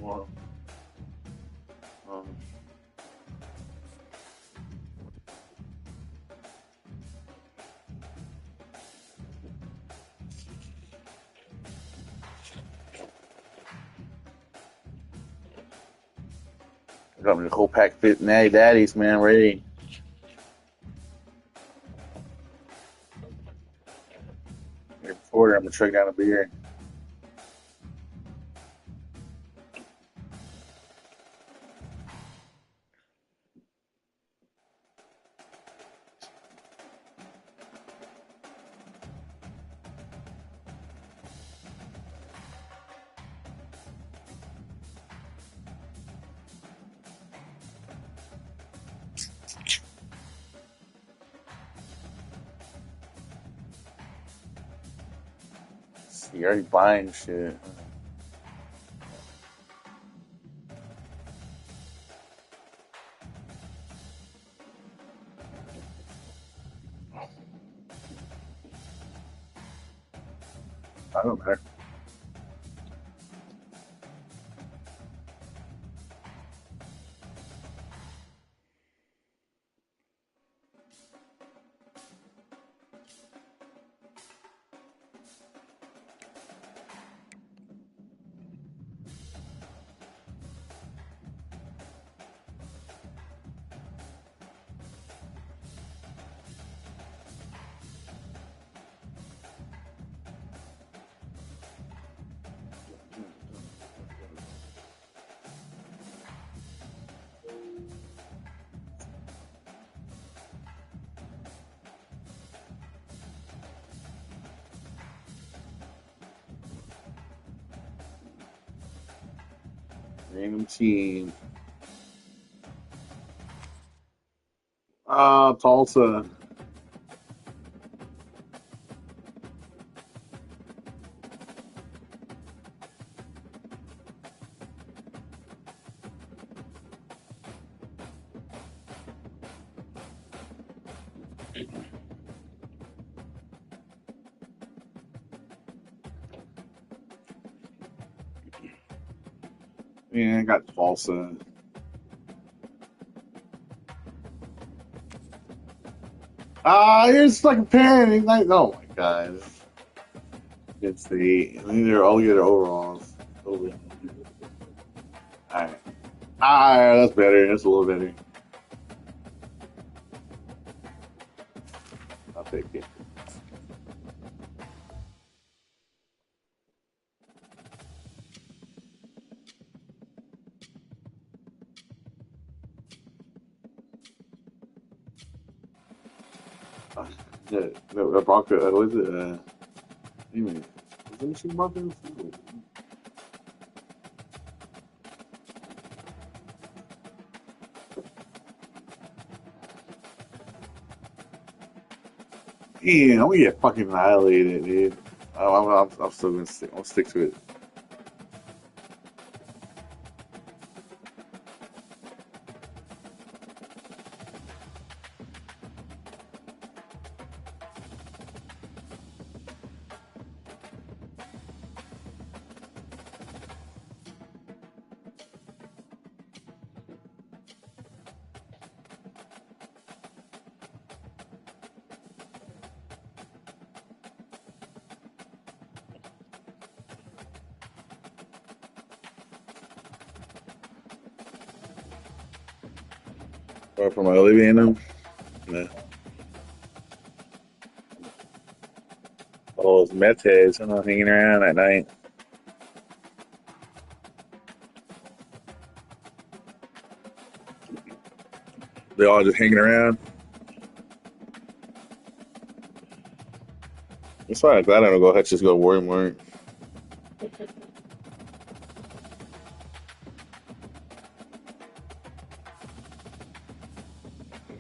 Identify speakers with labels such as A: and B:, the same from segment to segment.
A: Well, um, got me the whole pack fit Natty Daddies, man. Ready. Here before I'm gonna try down a beer. You're already buying shit. I don't matter. Random team. Tulsa. Yeah, I got Tulsa. You're stuck a pen. Like, oh my god. It's the they're all get overalls. Totally. Alright. That's better. That's a little better. I'll take it. Uh, the Bronco. Was it? Wait a minute. Was it Michigan Broncos? Yeah, I'm gonna get fucking annihilated, dude. I'm still gonna stick. I'll stick to it. Or for my Olivier. Yeah. All those Mets heads, I'm not hanging around at night. They all just hanging around. It's fine. Glad I don't go. Let's just go worry more.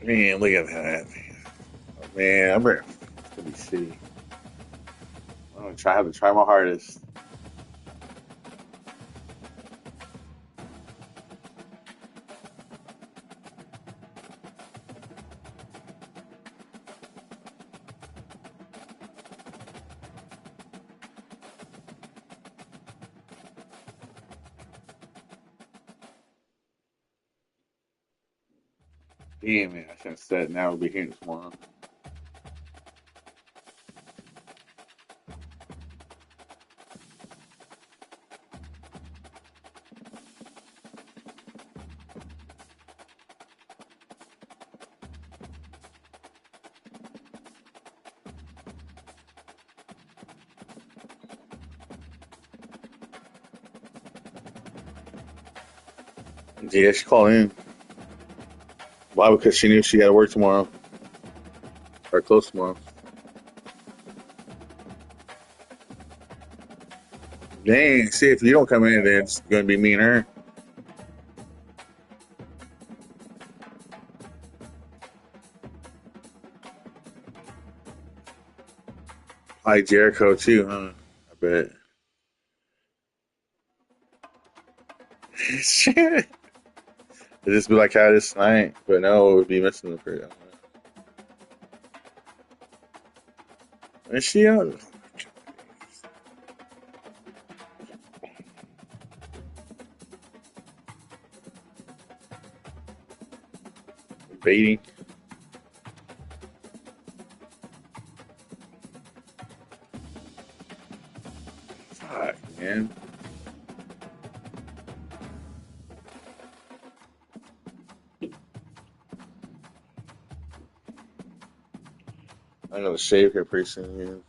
A: Man, look at that. Man, I'm ready. It's gonna be shitty. I'm gonna try. I have to try my hardest. Damn it, I should have said now we'll be here tomorrow. Yeah, she called in. Why? Because she knew she had to work tomorrow. Or close tomorrow. Dang, see, if you don't come in, then it's going to be me and her. Like Jericho, too, huh? I bet. Shit. It'd just be like how this night. But no, it would be missing the fruit. Is she on? Baiting? Fuck, man. I'm going to shave here pretty soon, man.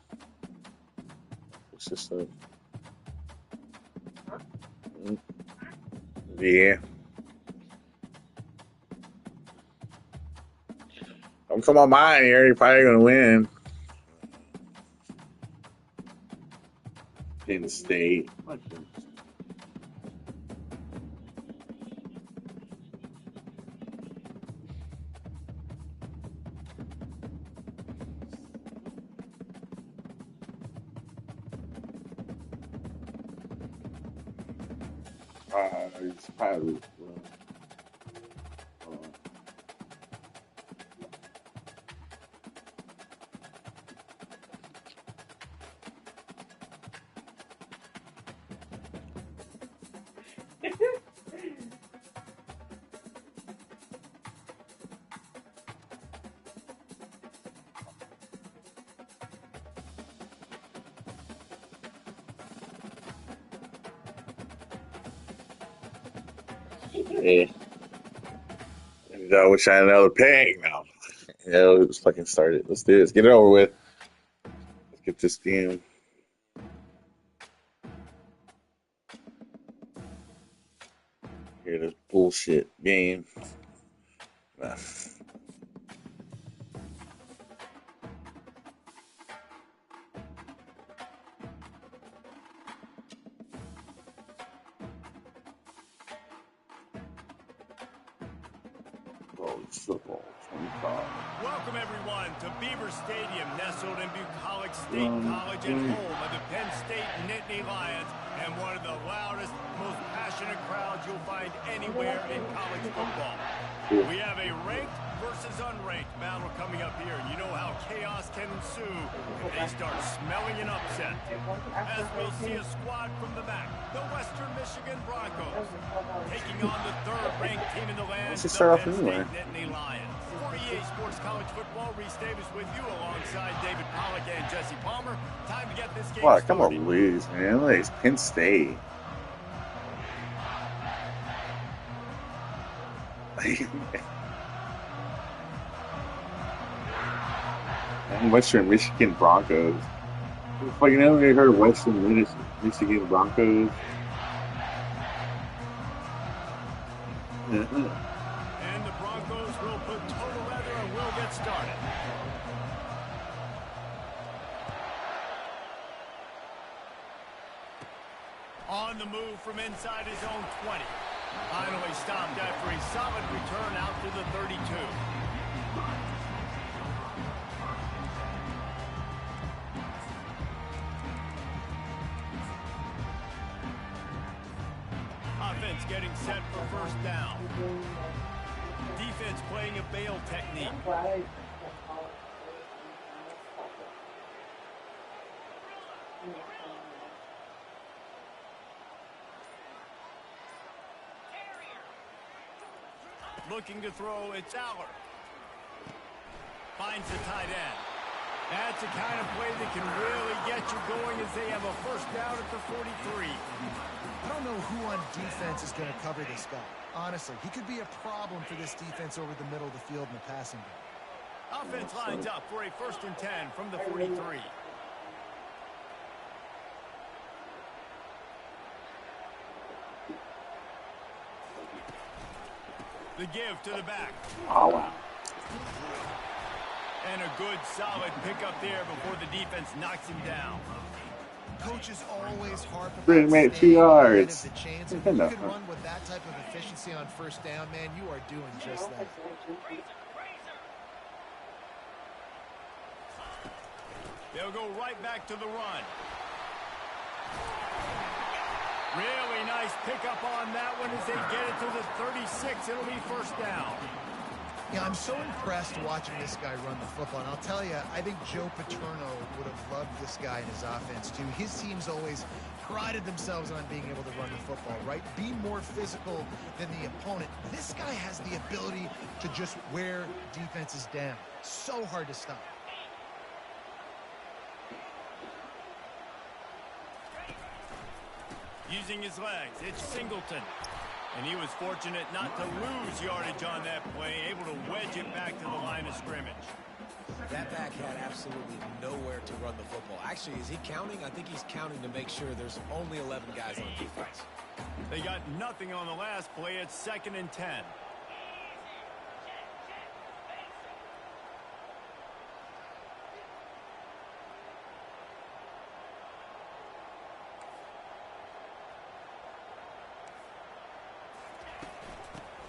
A: It's just like. Yeah. Don't come on mine here. You're probably going to win. Penn State. It's probably. Yeah. And I wish I had another peg now. Yeah, let's fucking start it. Let's do this. Get it over with. Let's get this game. Hear this bullshit game. Nah. College football 25.
B: Welcome, everyone, to Beaver Stadium, nestled in Bucolic State College and home of the Penn State Nittany Lions, and one of the loudest, most passionate crowds you'll find anywhere in college football. We have a ranked versus unranked battle coming up here. You know how chaos can ensue if they start smelling an upset. As we'll see a squad from the back, the Western Michigan Broncos, taking on the third-ranked team in the land, the Penn State Nittany Lions. For EA Sports College Football, Reese Davis with you alongside David Pollack and Jesse Palmer. Time to get this game started.
A: Come on, lose, man. Like, it's Penn State. And Western Michigan Broncos. Like, you never heard of Western Michigan Broncos?
B: And the Broncos will put total leather and will get started. On the move from inside his own 20. Finally stopped after a solid return out to the 32. Offense getting set for first down. Defense playing a bail technique. Looking to throw, it's Aller. Finds the tight end. That's the kind of play that can really get you going as they have a first down at the 43.
C: I don't know who on defense is going to cover this guy. Honestly, he could be a problem for this defense over the middle of the field in the passing game.
B: Offense lines up for a 1st and 10 from the 43. The give to the back.
A: Oh, wow.
B: And a good, solid pickup there before the defense knocks him down.
C: Coaches always harp about
A: Bring me 2
C: staying ahead of
A: yards.
C: the chains. If you could run with that type of efficiency on first down, man, you are doing just that.
B: They'll go right back to the run. Really nice pickup on that one as they get it to the 36. It'll be first down.
C: Yeah, I'm so impressed watching this guy run the football. And I'll tell you, I think Joe Paterno would have loved this guy in his offense, too. His teams always prided themselves on being able to run the football, right? Be more physical than the opponent. This guy has the ability to just wear defenses down. So hard to stop.
B: Using his legs, it's Singleton. And he was fortunate not to lose yardage on that play, able to wedge it back to the line of scrimmage.
D: That back had absolutely nowhere to run the football. Actually, is he counting? I think he's counting to make sure there's only 11 guys on defense.
B: They got nothing on the last play. It's 2nd and 10.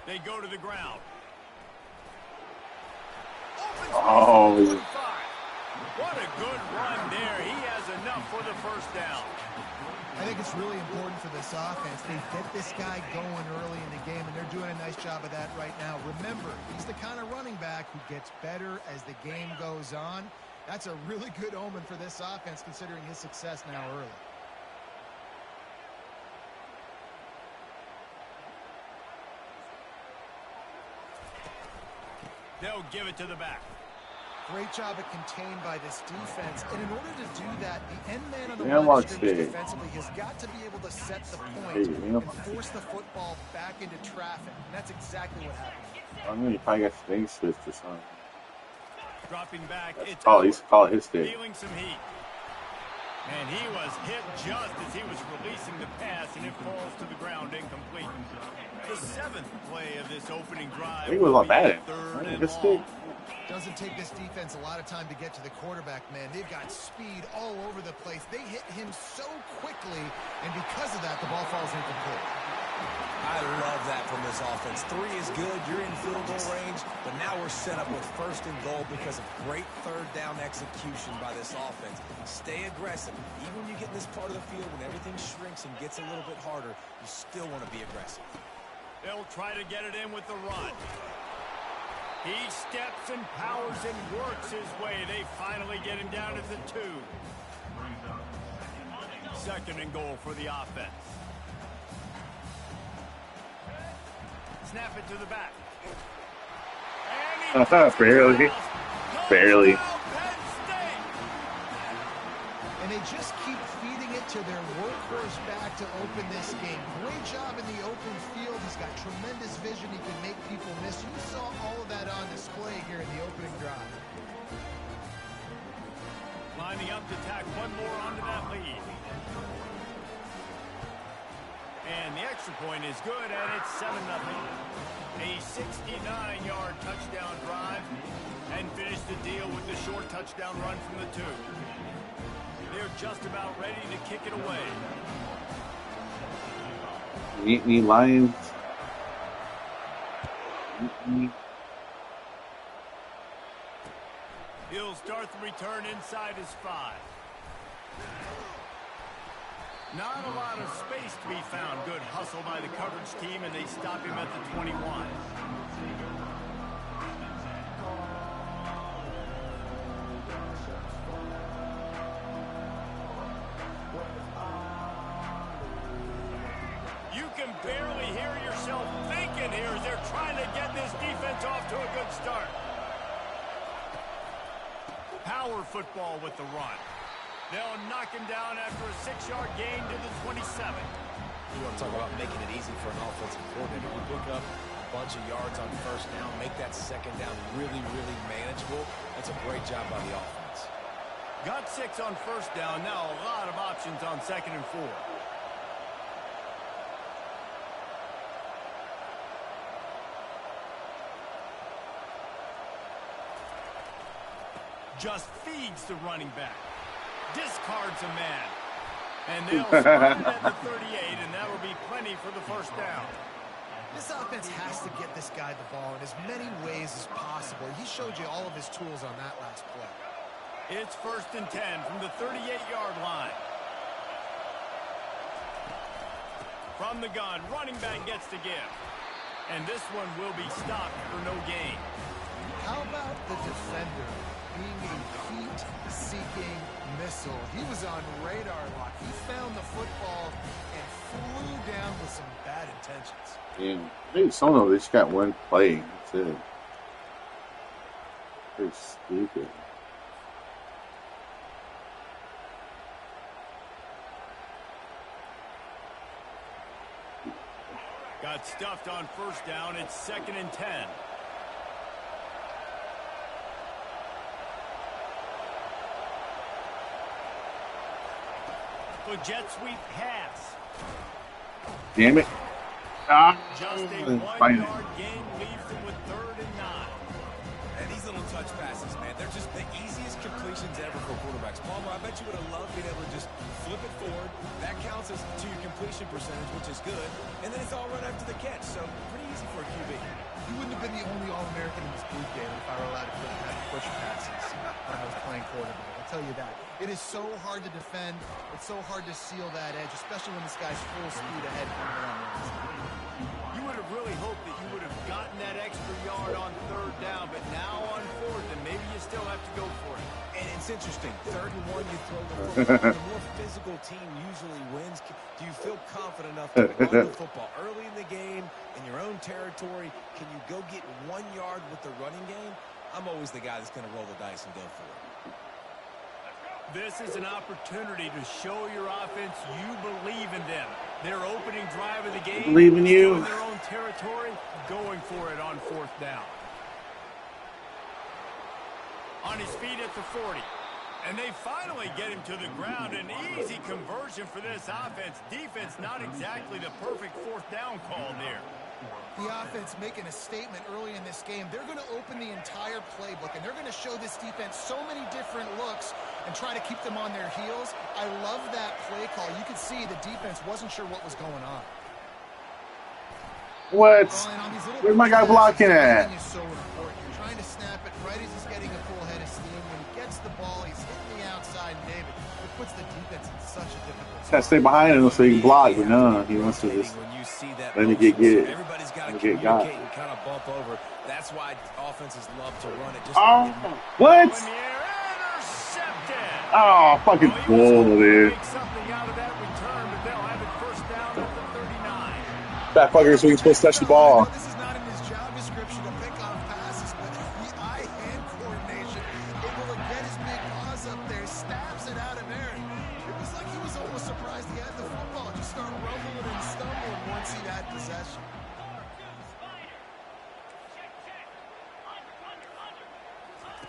B: They go to the ground.
A: Oh,
B: what a good run there. He has enough for the first down.
C: I think it's really important for this offense. They get this guy going early in the game, and they're doing a nice job of that right now. Remember, he's the kind of running back who gets better as the game goes on. That's a really good omen for this offense, considering his success now early.
B: They'll give it to the back.
C: Great job of contained by this defense. And in order to do that, the end man on the
A: Yeah,
C: line
A: watch
C: of scrimmage
A: this.
C: defensively has got to be able to set the point
A: Hey, you know.
C: and force the football back into traffic. And that's exactly what happened.
A: I mean, you probably got Sting Switch or something.
B: Dropping back, it's
A: Oh, he's called his stick.
B: feeling some heat. And he was hit just as he was releasing the pass, and it falls to the ground incomplete. The 7th play of this opening drive.
A: He was on bad.
B: Third and
A: His stick.
B: long.
C: Doesn't take this defense a lot of time to get to the quarterback, man. They've got speed all over the place. They hit him so quickly, and because of that, the ball falls incomplete.
D: I love that from this offense. 3 is good. You're in field goal range, but now we're set up with 1st and goal because of great third down execution by this offense. Stay aggressive. Even when you get in this part of the field, when everything shrinks and gets a little bit harder, you still want to be aggressive.
B: They'll try to get it in with the run. He steps and powers and works his way. They finally get him down at the 2. 2nd and goal for the offense. Snap it to the back.
A: Barely. Barely.
C: And they just keep feeding it to their workhorse back to open this game. Great job in the open field. He's got tremendous vision. He can make people miss. You saw all of that on display here in the opening drive.
B: Lining up to tack one more onto that lead. And the extra point is good, and it's 7-0. A 69-yard touchdown drive, and finish the deal with the short touchdown run from the 2. They're just about ready to kick it away.
A: Meet me, Lions. Meet me.
B: He'll start the return inside his 5. Not a lot of space to be found. Good hustle by the coverage team, and they stop him at the 21. You can barely hear yourself thinking significant here as they're trying to get this defense off to a good start. Power football with the run. They'll knock him down after a 6-yard gain to the 27.
D: You want to talk about making it easy for an offensive coordinator. You pick up a bunch of yards on first down, make that second down really, really manageable. That's a great job by the offense.
B: Got 6 on first down. Now a lot of options on 2nd and 4. Just feeds the running back. Discards a man. And they'll spot it at the 38, and that will be plenty for the first down.
C: This offense has to get this guy the ball in as many ways as possible. He showed you all of his tools on that last play.
B: It's 1st and 10 from the 38-yard line. From the gun, running back gets to give. And this one will be stopped for no gain.
C: How about the defender being a heat-seeking missile? He was on radar lock. He found the football and flew down with some bad intentions.
A: Yeah, maybe some of this got one play too. Pretty stupid.
B: Got stuffed on first down. It's 2nd and 10. The jet sweep pass.
A: Damn it. Ah,
B: Just a
A: fine.
B: 1-yard gain leaves them with 3rd and 9.
D: And these little touch passes, man, they're just the easiest completions ever for quarterbacks. Palmer, I bet you would have loved being able to just flip it forward. That counts as to your completion percentage, which is good. And then it's all run after the catch, so pretty easy for a QB.
C: He wouldn't have been the only All-American in this group game if I were allowed to have push passes when I was playing quarterback. I'll tell you that. It is so hard to defend. It's so hard to seal that edge, especially when this guy's full speed ahead coming around the outside.
B: You would have really hoped that you would have gotten that extra yard on 3rd down, but now on 4th, and maybe you still have to go for it.
D: And it's interesting. 3rd and 1, you throw the football. The more physical team usually wins. Do you feel confident enough to run the football early in the game, in your own territory? Can you go get 1 yard with the running game? I'm always the guy that's going to roll the dice and go for it.
B: This is an opportunity to show your offense you believe in them. Their opening drive of the game,
A: Believe in you.
B: still in their own territory, going for it on 4th down. On his feet at the 40. And they finally get him to the ground. An easy conversion for this offense. Defense not exactly the perfect 4th down call there.
C: The offense making a statement early in this game. They're going to open the entire playbook, and they're going to show this defense so many different looks and try to keep them on their heels. I love that play call. You could see the defense wasn't sure what was going on.
A: What? Where's my guy blocking at?
C: Is so important. You're trying to snap it right as he's getting a full head of steam. When he gets the ball, he's hitting the outside, and David, it puts the defense in such a difficult spot.
A: Gotta stay behind him so he can block, but no, he wants to just let me get it.
D: Everybody's got to
A: Let me get got.
D: communicate and kind of bump over. That's why offenses love to run it. Just
A: Oh, what?
B: In the air, intercepted.
A: Oh, fucking bull, dude.
B: Make something out of that return, but they'll have it first down at the 39.
A: That fucker so he's supposed to touch the ball.
C: This is not in his job description to pick off passes, but the eye-hand coordination, able to get his big paws up there, stabs it out of there. It was like he was almost surprised he had the football. Just start rumbling and stumbling once he had possession.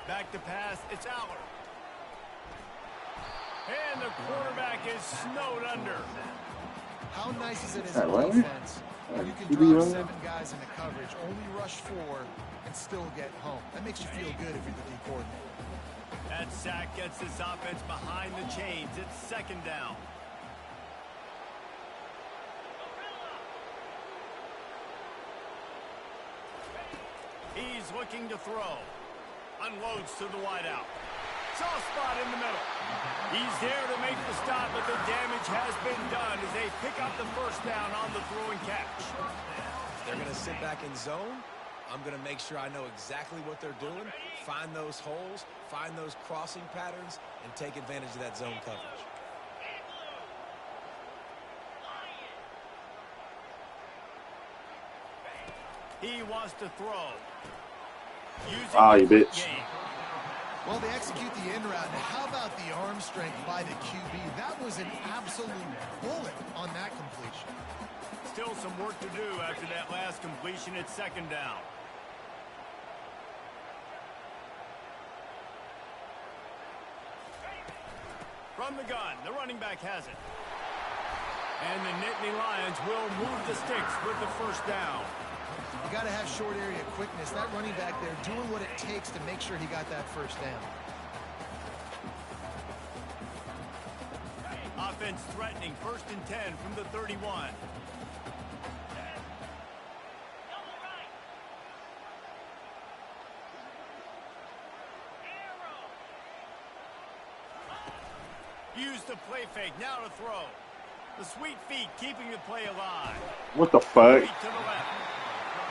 B: Back to pass, it's Aller. And the quarterback is snowed under.
C: How nice is it as
A: That
C: a
A: right?
C: defense when you can
A: QB
C: drop
A: right?
C: 7 guys into coverage, only rush 4, and still get home? That makes you feel good if you're the D coordinator.
B: That sack gets this offense behind the chains. It's 2nd down. He's looking to throw. Unloads to the wideout. Soft spot in the middle. He's there to make the stop, but the damage has been done as they pick up the first down on the throwing catch.
D: They're going to sit back in zone. I'm going to make sure I know exactly what they're doing, find those holes, find those crossing patterns, and take advantage of that zone coverage.
B: He wants to throw.
A: Ah, you bitch.
C: Well, they execute the in route. Now, how about the arm strength by the QB? That was an absolute bullet on that completion.
B: Still some work to do after that last completion. It's second down. From the gun, the running back has it. And the Nittany Lions will move the sticks with the first down.
C: You got to have short area quickness. That running back there doing what it takes to make sure he got that first down.
B: Offense threatening, 1st and 10 from the 31. Use the play fake, now to throw. The sweet feet keeping the play alive.
A: What the fuck?
B: Feet to the left.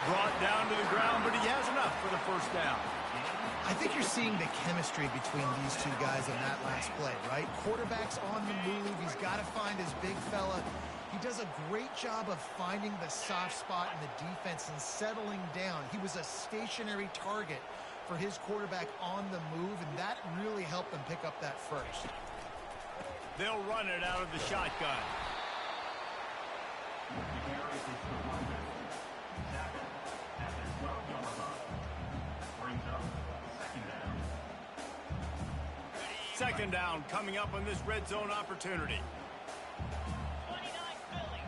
B: Brought down to the ground, but he has enough for the first down.
C: I think you're seeing the chemistry between these two guys in that last play, right? Quarterback's on the move. He's got to find his big fella. He does a great job of finding the soft spot in the defense and settling down. He was a stationary target for his quarterback on the move, and that really helped them pick up that first.
B: They'll run it out of the shotgun. Second down coming up on this red zone opportunity.
E: 29 Philly,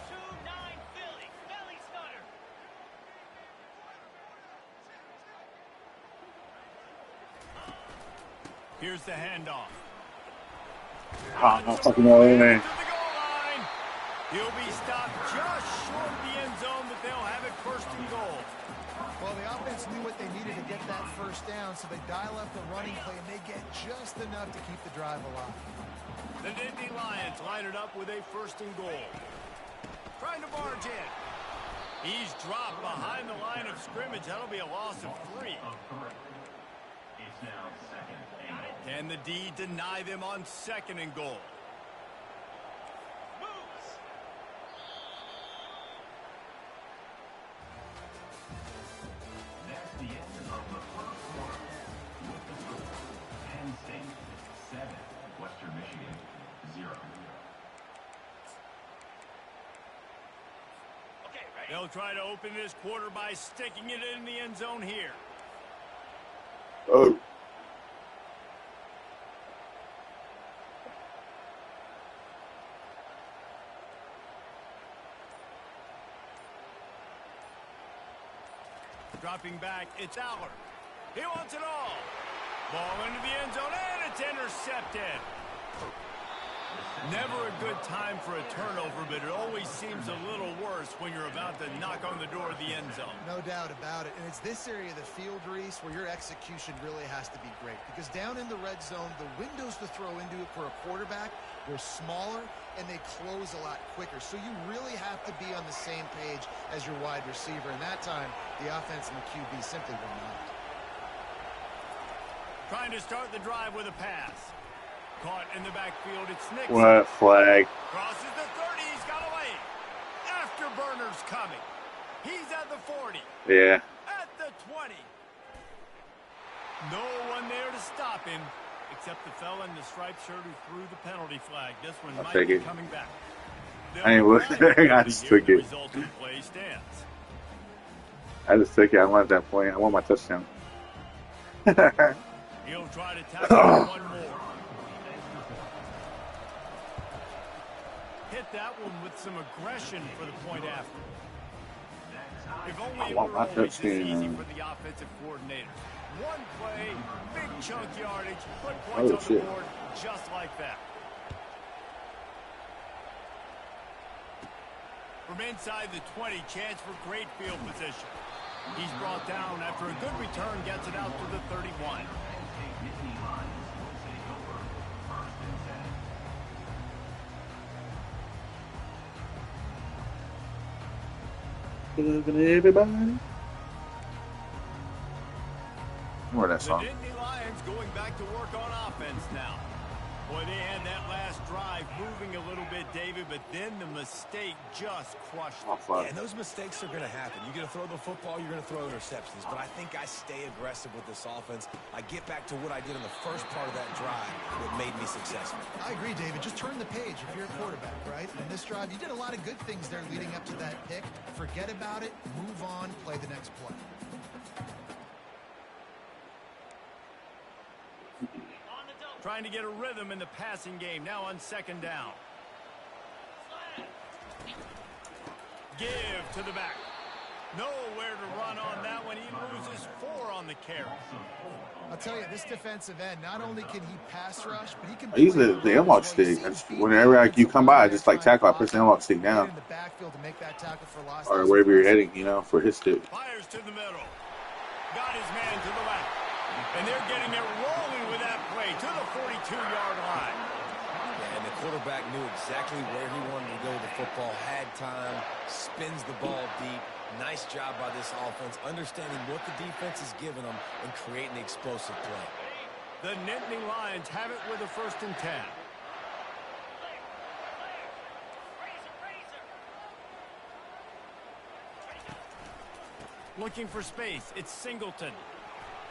E: 2-9 Philly, belly stunner.
B: Here's the handoff.
A: Ha, I fucking know it, man.
B: To the goal line. He'll be stopped just short of the end zone, but they'll have it 1st and goal.
C: Well, the offense knew what they needed to get that first down, so they dial up the running play, and they get just enough to keep the drive alive.
B: The Nittany Lions line it up with a 1st and goal. Trying to barge in. He's dropped behind the line of scrimmage. That'll be a loss of 3.
F: It's now 2nd and goal.
B: Can the D deny them on 2nd and goal?
E: Moves.
F: That's the end of the first quarter. With the score, Penn State 7, Western Michigan 0.
E: Okay, ready?
B: They'll try to open this quarter by sticking it in the end zone here.
A: Oh.
B: Dropping back, it's Aller. He wants it all. Ball into the end zone, and it's intercepted. Never a good time for a turnover, but it always seems a little worse when you're about to knock on the door of the end zone.
C: No doubt about it. And it's this area of the field, Reese, where your execution really has to be great. Because down in the red zone, the windows to throw into it for a quarterback, they're smaller, and they close a lot quicker. So you really have to be on the same page as your wide receiver. And that time, the offense and the QB simply were not.
B: Trying to start the drive with a pass. Caught in the backfield, it's Nixon.
A: What flag?
B: Crosses the 30, he's got away. Afterburner's coming. He's at the 40.
A: Yeah.
B: At the 20. No one there to stop him, except the fella in the striped shirt who threw the penalty flag. This one might
A: take
B: be
A: it.
B: coming back.
A: I ain't looking there. I just took
B: The
A: it.
B: result of the play stands.
A: I just took it. I want that point. I want my touchdown.
B: He'll try to tackle one more. Hit that one with some aggression for the point after. If only
A: I
B: it
A: want
B: were
A: my
B: always this
A: touchdown.
B: easy for the offensive coordinator. One play, big chunk yardage, put points
A: Oh,
B: on the
A: shit.
B: board just like that. From inside the 20, chance for great field position. He's brought down after a good return, gets it out to the 31.
A: Everybody. Where that
B: The
A: song?
B: Nittany Lions going back to work on offense now. Boy, they had that last drive moving a little bit, David, but then the mistake just crushed them.
A: Oh, fuck.
D: Yeah, and those mistakes are going to happen. You're going to throw the football, you're going to throw interceptions. But I think I stay aggressive with this offense. I get back to what I did in the first part of that drive that made me successful.
C: I agree, David. Just turn the page if you're a quarterback, right? In this drive, you did a lot of good things there leading up to that pick. Forget about it, move on, play the next play.
B: Trying to get a rhythm in the passing game. Now on second down. Give to the back. Nowhere to run on that one. He loses 4 on the carry.
C: I'll tell you, this defensive end, not only can he pass rush, but he can...
A: I use the analog stick. Whenever you come by, I just like tackle. I press the analog stick down.
C: In the backfield to make that tackle for loss.
A: Or wherever you're heading, you know, for his stick.
B: Fires to the middle. Got his man to the left. And they're getting it rolling with that play to the 42-yard line.
D: Yeah, and the quarterback knew exactly where he wanted to go with the football, had time, spins the ball deep. Nice job by this offense, understanding what the defense is giving them and creating the explosive play.
B: The Nittany Lions have it with a 1st and 10. Looking for space. It's Singleton.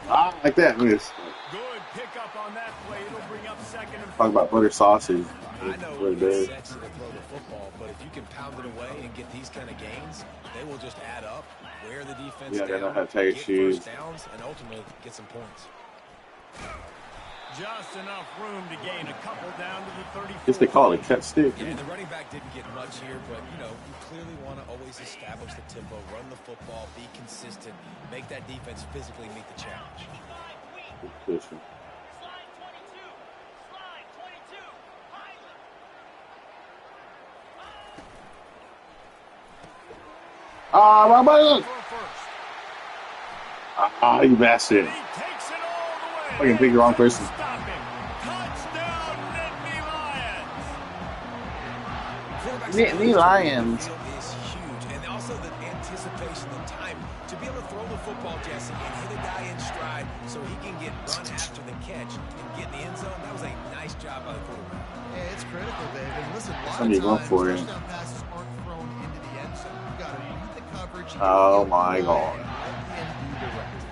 A: Ah, like that. Look at this.
B: Good pickup on that play. It'll bring up 2nd and 4.
A: Talk about butter sausage.
D: I know
A: Really
D: it's
A: big.
D: sexy to throw the football, but if you can pound it away and get these kind of gains, they will just add up, wear the defense
A: Yeah, they
D: down,
A: don't have tight
D: get
A: shoes.
D: first downs, and ultimately get some points.
B: Just enough room to gain a couple down to the 34.
A: Guess they call it a cut stick.
D: Yeah, and the running back didn't get much here, but, you know, you clearly want to always establish the tempo, run the football, be consistent, make that defense physically meet the challenge.
A: Good position.
E: Slide 22. Slide 22. Highland.
A: Ah, my man.
B: For a first.
A: Ah, you bastard.
B: He takes it all the way.
A: Fucking pick the wrong person.
B: Stop him. Touchdown, Nittany Lions.
A: Nittany Lions.
D: Is huge, and also the anticipation, the time to be able to throw the football, Jesse, and hit a guy in stride so he can get run after the catch and get in the end zone. That was a nice job by the quarterback.
C: Yeah, it's critical, David. And listen, a lot
A: Somebody
C: of
A: going
C: times,
A: for it.
C: touchdown passes aren't thrown into the end zone. You've got to read the coverage. You
A: Oh,
C: gotta
A: my
C: get
A: God.
C: and let him do the rest.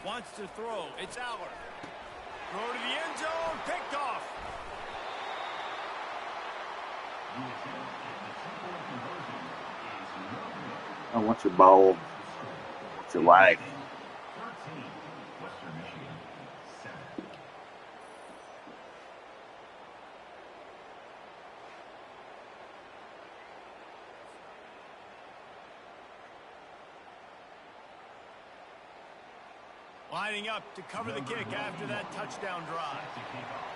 B: Wants to throw. It's Aller. Throw to the end zone. Picked off.
A: I want your ball. I want your life.
F: 13, Western Michigan, 7.
B: Lining up to cover the kick after that touchdown drive.
F: To kick off.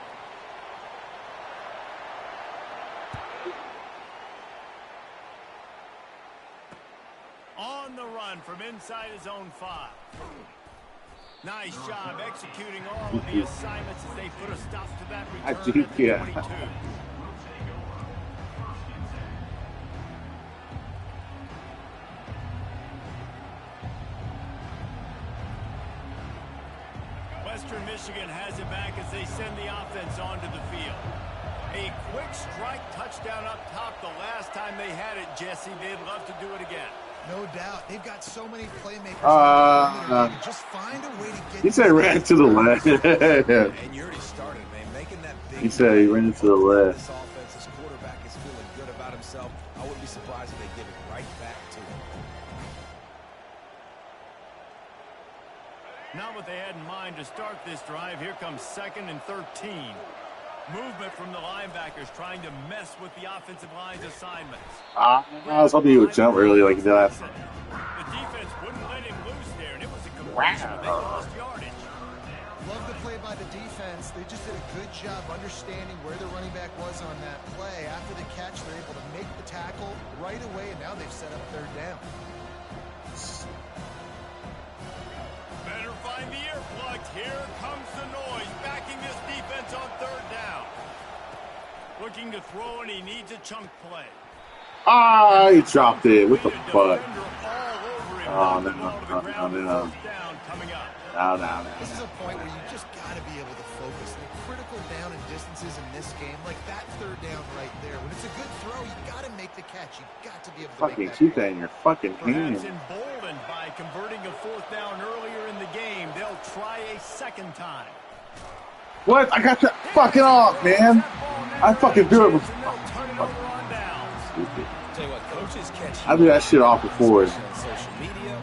B: On the run from inside his own 5. Nice job executing all of the assignments as they put a stop to that
A: I
B: return
A: do,
B: at the
A: yeah.
B: 22.
F: Will take over. 1st and 10.
B: Western Michigan has it back as they send the offense onto the field. A quick strike touchdown up top the last time they had it, Jesse. They'd love to do it again.
C: No doubt. They've got so many playmakers. on the perimeter. Just find a way to get...
A: He said ran to the left.
D: And you already started, man, making that big...
A: He said he ran to the left.
D: This offense, this quarterback is feeling good about himself. I wouldn't be surprised if they give it right back to him.
B: Not what they had in mind to start this drive. Here comes 2nd and 13. Movement from the linebackers trying to mess with the offensive line's assignments.
A: I was hoping he would jump early like he did last time.
B: The defense wouldn't let him loose there, and it was a completion. They lost yardage.
C: Love the play by the defense. They just did a good job understanding where the running back was on that play. After the catch, they're able to make the tackle right away, and now they've set up 3rd down.
B: Better find the earplugs. Here comes the noise, backing this defense on 3rd down. Looking to throw, and he needs a chunk play.
A: Ah, he dropped it. What the
B: Defender
A: fuck?
B: all over him.
A: Oh,
B: Knocked the
A: no,
B: ball to the
A: no,
B: ground
A: no,
B: for
A: no.
B: 1st down. coming up.
A: No.
C: This is a point where you just got to be able to focus. The critical down and distances in this game, like that third down right there. When it's a good throw, you got to make the catch. You got to be able to
A: Fucking
C: make
A: keep
C: that
A: that in your fucking
B: Perhaps
A: hand.
B: emboldened by converting a 4th down earlier in the game, they'll try a second time.
A: What? I got that fucking off, man. I fucking do it before.
B: And they'll turn it over on downs.
A: Stupid.
D: Tell you what, coaches catch
A: I do that shit off before.
D: on social media.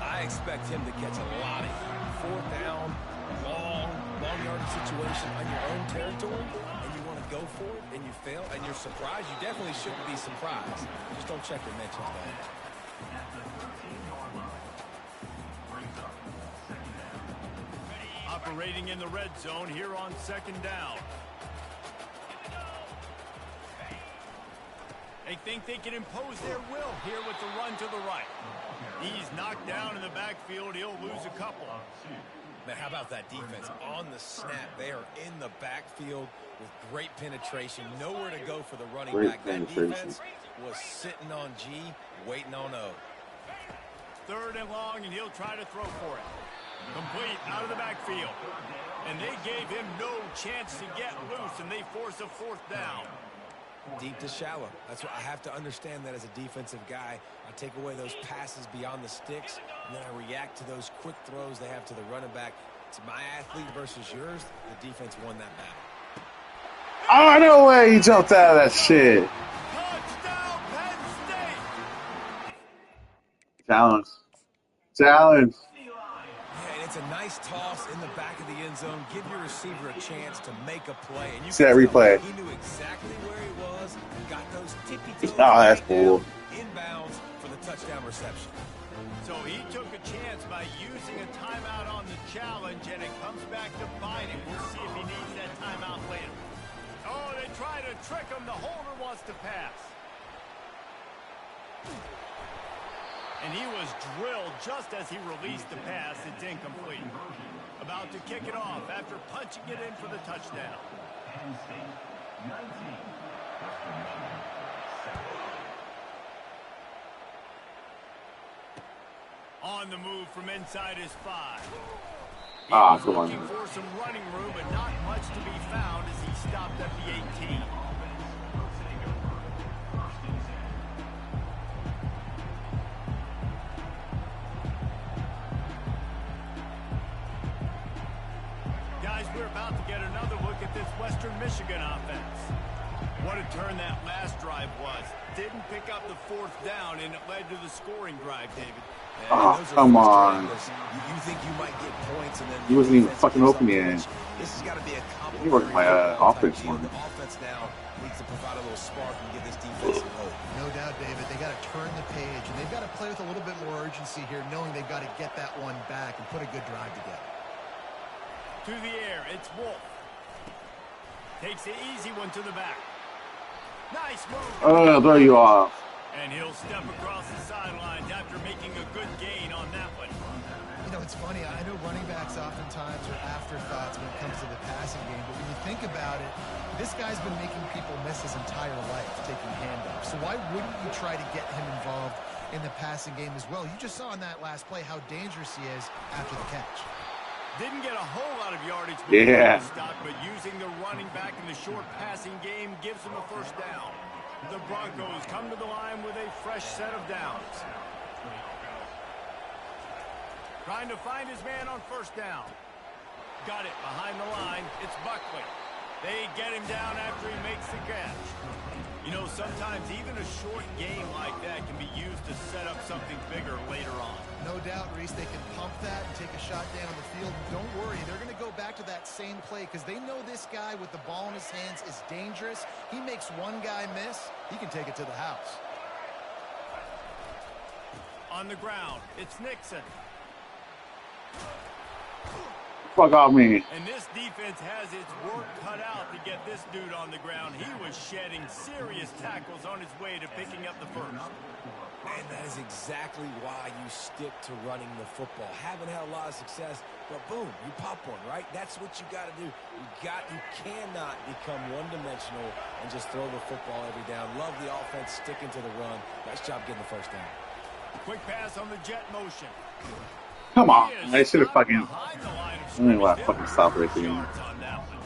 D: I expect him to catch a lot of heat. 4th down, long yardage situation on your own territory, and you want to go for it, and you fail, and you're surprised. You definitely shouldn't be surprised. Just don't check your mentions, man.
B: Operating in the red zone here on 2nd down. They think they can impose their will here with the run to the right. He's knocked down in the backfield. He'll lose a couple.
D: Man, how about that defense? On the snap, they are in the backfield with great penetration. Nowhere to go for the running
A: Great
D: back. That
A: penetration.
D: defense was sitting on G, waiting on O.
B: 3rd and long, and he'll try to throw for it. Complete out of the backfield. And they gave him no chance to get loose, and they force a 4th down.
D: Deep to shallow. That's what I have to understand that as a defensive guy. I take away those passes beyond the sticks, and then I react to those quick throws they have to the running back. It's my athlete versus yours. The defense won that battle.
A: Oh, no way he jumped out of that shit.
B: Touchdown, Penn State!
A: Challenge.
D: Yeah, and it's a nice toss in the back of the end zone. Give your receiver a chance to make a play. And you
A: See that
D: can tell
A: replay.
D: He knew exactly where he was. Got those tippy toes.
A: Oh, that's
D: back
A: cool.
D: down, inbounds for the touchdown reception.
B: So he took a chance by using a timeout on the challenge, and it comes back to bite him. We'll see if he needs that timeout later. Oh, they try to trick him. The holder wants to pass. And he was drilled just as he released the pass. It's incomplete. About to kick it off after punching it in for the touchdown.
F: Penn State, 19. Western Michigan, 7.
B: On the move from inside his 5. He
A: Ah,
B: was
A: come on.
B: looking for some running room, but not much to be found as he stopped at the 18. Guys, we're about to get another look at this Western Michigan offense. What a turn that last drive was. Didn't pick up the 4th down, and it led to the scoring drive, David.
D: Man,
A: Oh,
D: those are
A: come on.
D: frustrating. You think you might get points, and then
A: He wasn't even
D: defense
A: fucking
D: gives
A: open
D: up
A: yet.
D: points. This has got to be a
A: He worked my offense
D: for
A: for me.
D: The offense now needs to provide a little spark and give this defense some hope.
C: No doubt, David. They got to turn the page, and they've got to play with a little bit more urgency here, knowing they've got to get that one back and put a good drive together.
B: To the air, it's Wolf. Takes the easy one to the back. Nice move.
A: Oh, throw you off.
B: And he'll step across the sidelines after making a good gain on that one.
C: You know, it's funny. I know running backs oftentimes are afterthoughts when it comes to the passing game, but when you think about it, this guy's been making people miss his entire life taking handoffs. So why wouldn't you try to get him involved in the passing game as well? You just saw in that last play how dangerous he is after the catch.
B: Didn't get a whole lot of yardage before
A: Yeah.
B: the stop, but using the running back in the short passing game gives him a 1st down. The Broncos come to the line with a fresh set of downs. Trying to find his man on 1st down. Got it behind the line. It's Buckley. They get him down after he makes the catch. You know, sometimes even a short game like that can be used to set up something bigger later on.
C: No doubt, Reese, they can pump that and take a shot down the field. Don't worry, they're going to go back to that same play because they know this guy with the ball in his hands is dangerous. He makes one guy miss, he can take it to the house.
B: On the ground, it's Nixon.
A: Fuck off me.
B: And this defense has its work cut out to get this dude on the ground. He was shedding serious tackles on his way to picking up the 1st.
D: And that is exactly why you stick to running the football. Haven't had a lot of success, but boom, you pop one, right? That's what you got to do. You cannot become one-dimensional and just throw the football every down. Love the offense sticking to the run. Nice job getting the 1st down.
B: Quick pass on the jet motion.
A: Come on.
B: He is
A: I should have
B: stopped
A: fucking.
B: behind the line of
A: I
B: scrimmage.
A: mean, well, I
B: They'll
A: fucking stopped right
B: lose
A: there.
B: yards on that one.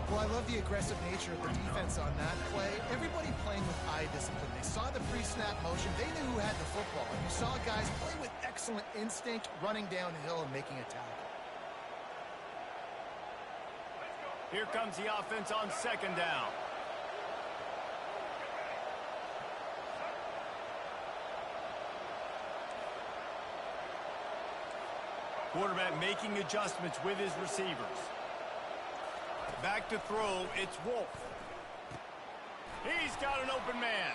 C: Well, I love the aggressive nature of the defense on that play. Everybody playing with eye discipline. They saw the pre-snap motion. They knew who had the football. And you saw guys play with excellent instinct, running downhill and making a tackle.
B: Here comes the offense on second down. Quarterback making adjustments with his receivers. Back to throw, it's Wolf. He's got an open man.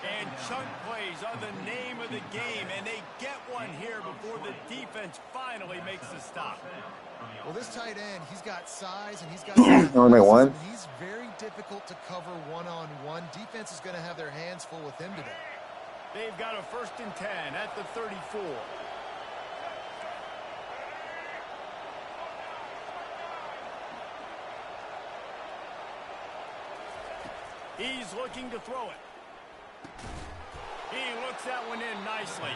B: And chunk plays are the name of the game, and they get one here before the defense finally makes the stop.
C: Well, this tight end, he's got size and he's got
A: Only one.
C: He's very difficult to cover one-on-one. Defense is going to have their hands full with him today.
B: They've got a 1st and 10 at the 34. He's looking to throw it. He looks that one in nicely.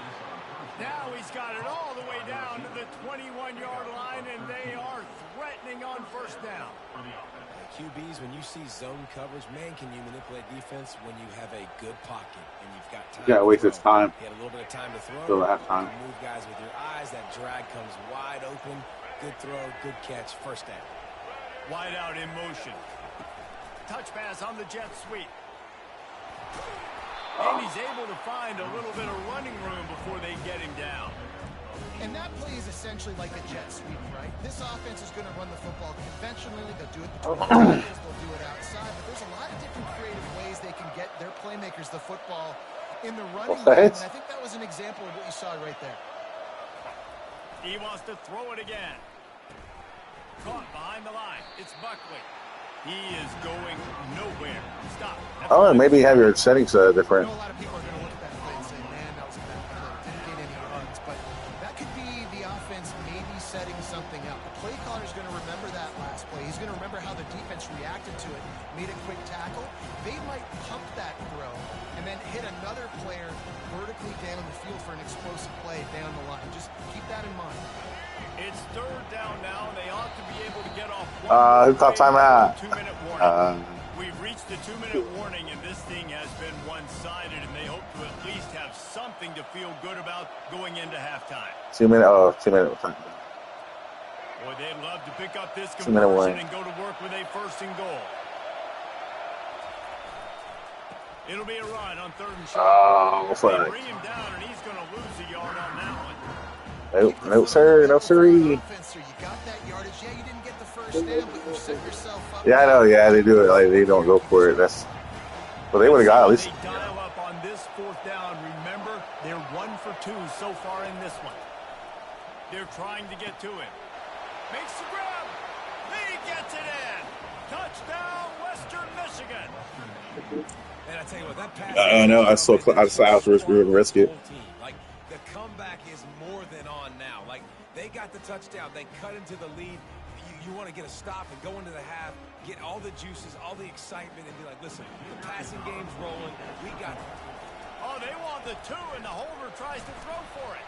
B: Now he's got it all the way down to the 21-yard line, and they are threatening on 1st down.
D: QBs, when you see zone coverage, man, can you manipulate defense when you have a good pocket and you've got time?
A: You gotta waste his time.
D: He had a little bit of time to throw.
A: Still have time.
D: You move guys with your eyes. That drag comes wide open. Good throw, good catch, 1st down.
B: Wide out in motion. Touch pass on the jet sweep. And he's able to find a little bit of running room before they get him down.
C: And that play is essentially like a jet sweep, right? This offense is going to run the football conventionally. They'll do it between the tackles. They'll do it outside. But there's a lot of different creative ways they can get their playmakers the football in the running game. And I think that was an example of what you saw right there.
B: He wants to throw it again. Caught behind the line. It's Buckley. He is going nowhere. Stop.
A: Oh, maybe have your settings different.
C: I know a lot of people are going to look at that play and say, man, that was a bad play. Didn't get any yards. But that could be the offense maybe setting something up. The play caller is going to remember that last play. He's going to remember how the defense reacted to it, made a quick tackle. They might pump that throw and then hit another player vertically down the field for an explosive play down the line. Just keep that in mind.
B: It's 3rd down now, and they ought to be able to get off
A: Who called timeout?
B: 2-minute warning. We've reached the 2-minute warning, and this thing has been one-sided, and they hope to at least have something to feel good about going into halftime.
A: 2 minute. Oh, 2 minute.
B: Boy, they'd love to pick up this
A: 2-minute
B: conversion
A: warning.
B: and go to work with a 1st and goal. It'll be a run on 3rd and short.
A: Oh,
B: They
A: fuck.
B: bring him down, and he's going to lose a yard on that one.
A: Nope, no sir, no siree.
C: You got that yardage. Yeah, you didn't get the 1st down, but you set yourself up.
A: Yeah, I know. Yeah, they do it. Like they don't go for it. That's. Well, they would have got at least.
B: They dial up on this 4th down. Remember, they're 1 for 2 so far in this one. They're trying to get to him. Makes the grab. He gets it in. Touchdown, Western Michigan.
D: And I tell you what, that pass.
A: I know. I saw. I was risk it.
D: Like the comeback is more than on now. Like they got the touchdown, they cut into the lead. You want to get a stop and go into the half, get all the juices, all the excitement, and be like, listen, the passing game's rolling. We got it.
B: Oh, they want the 2, and the holder tries to throw for it.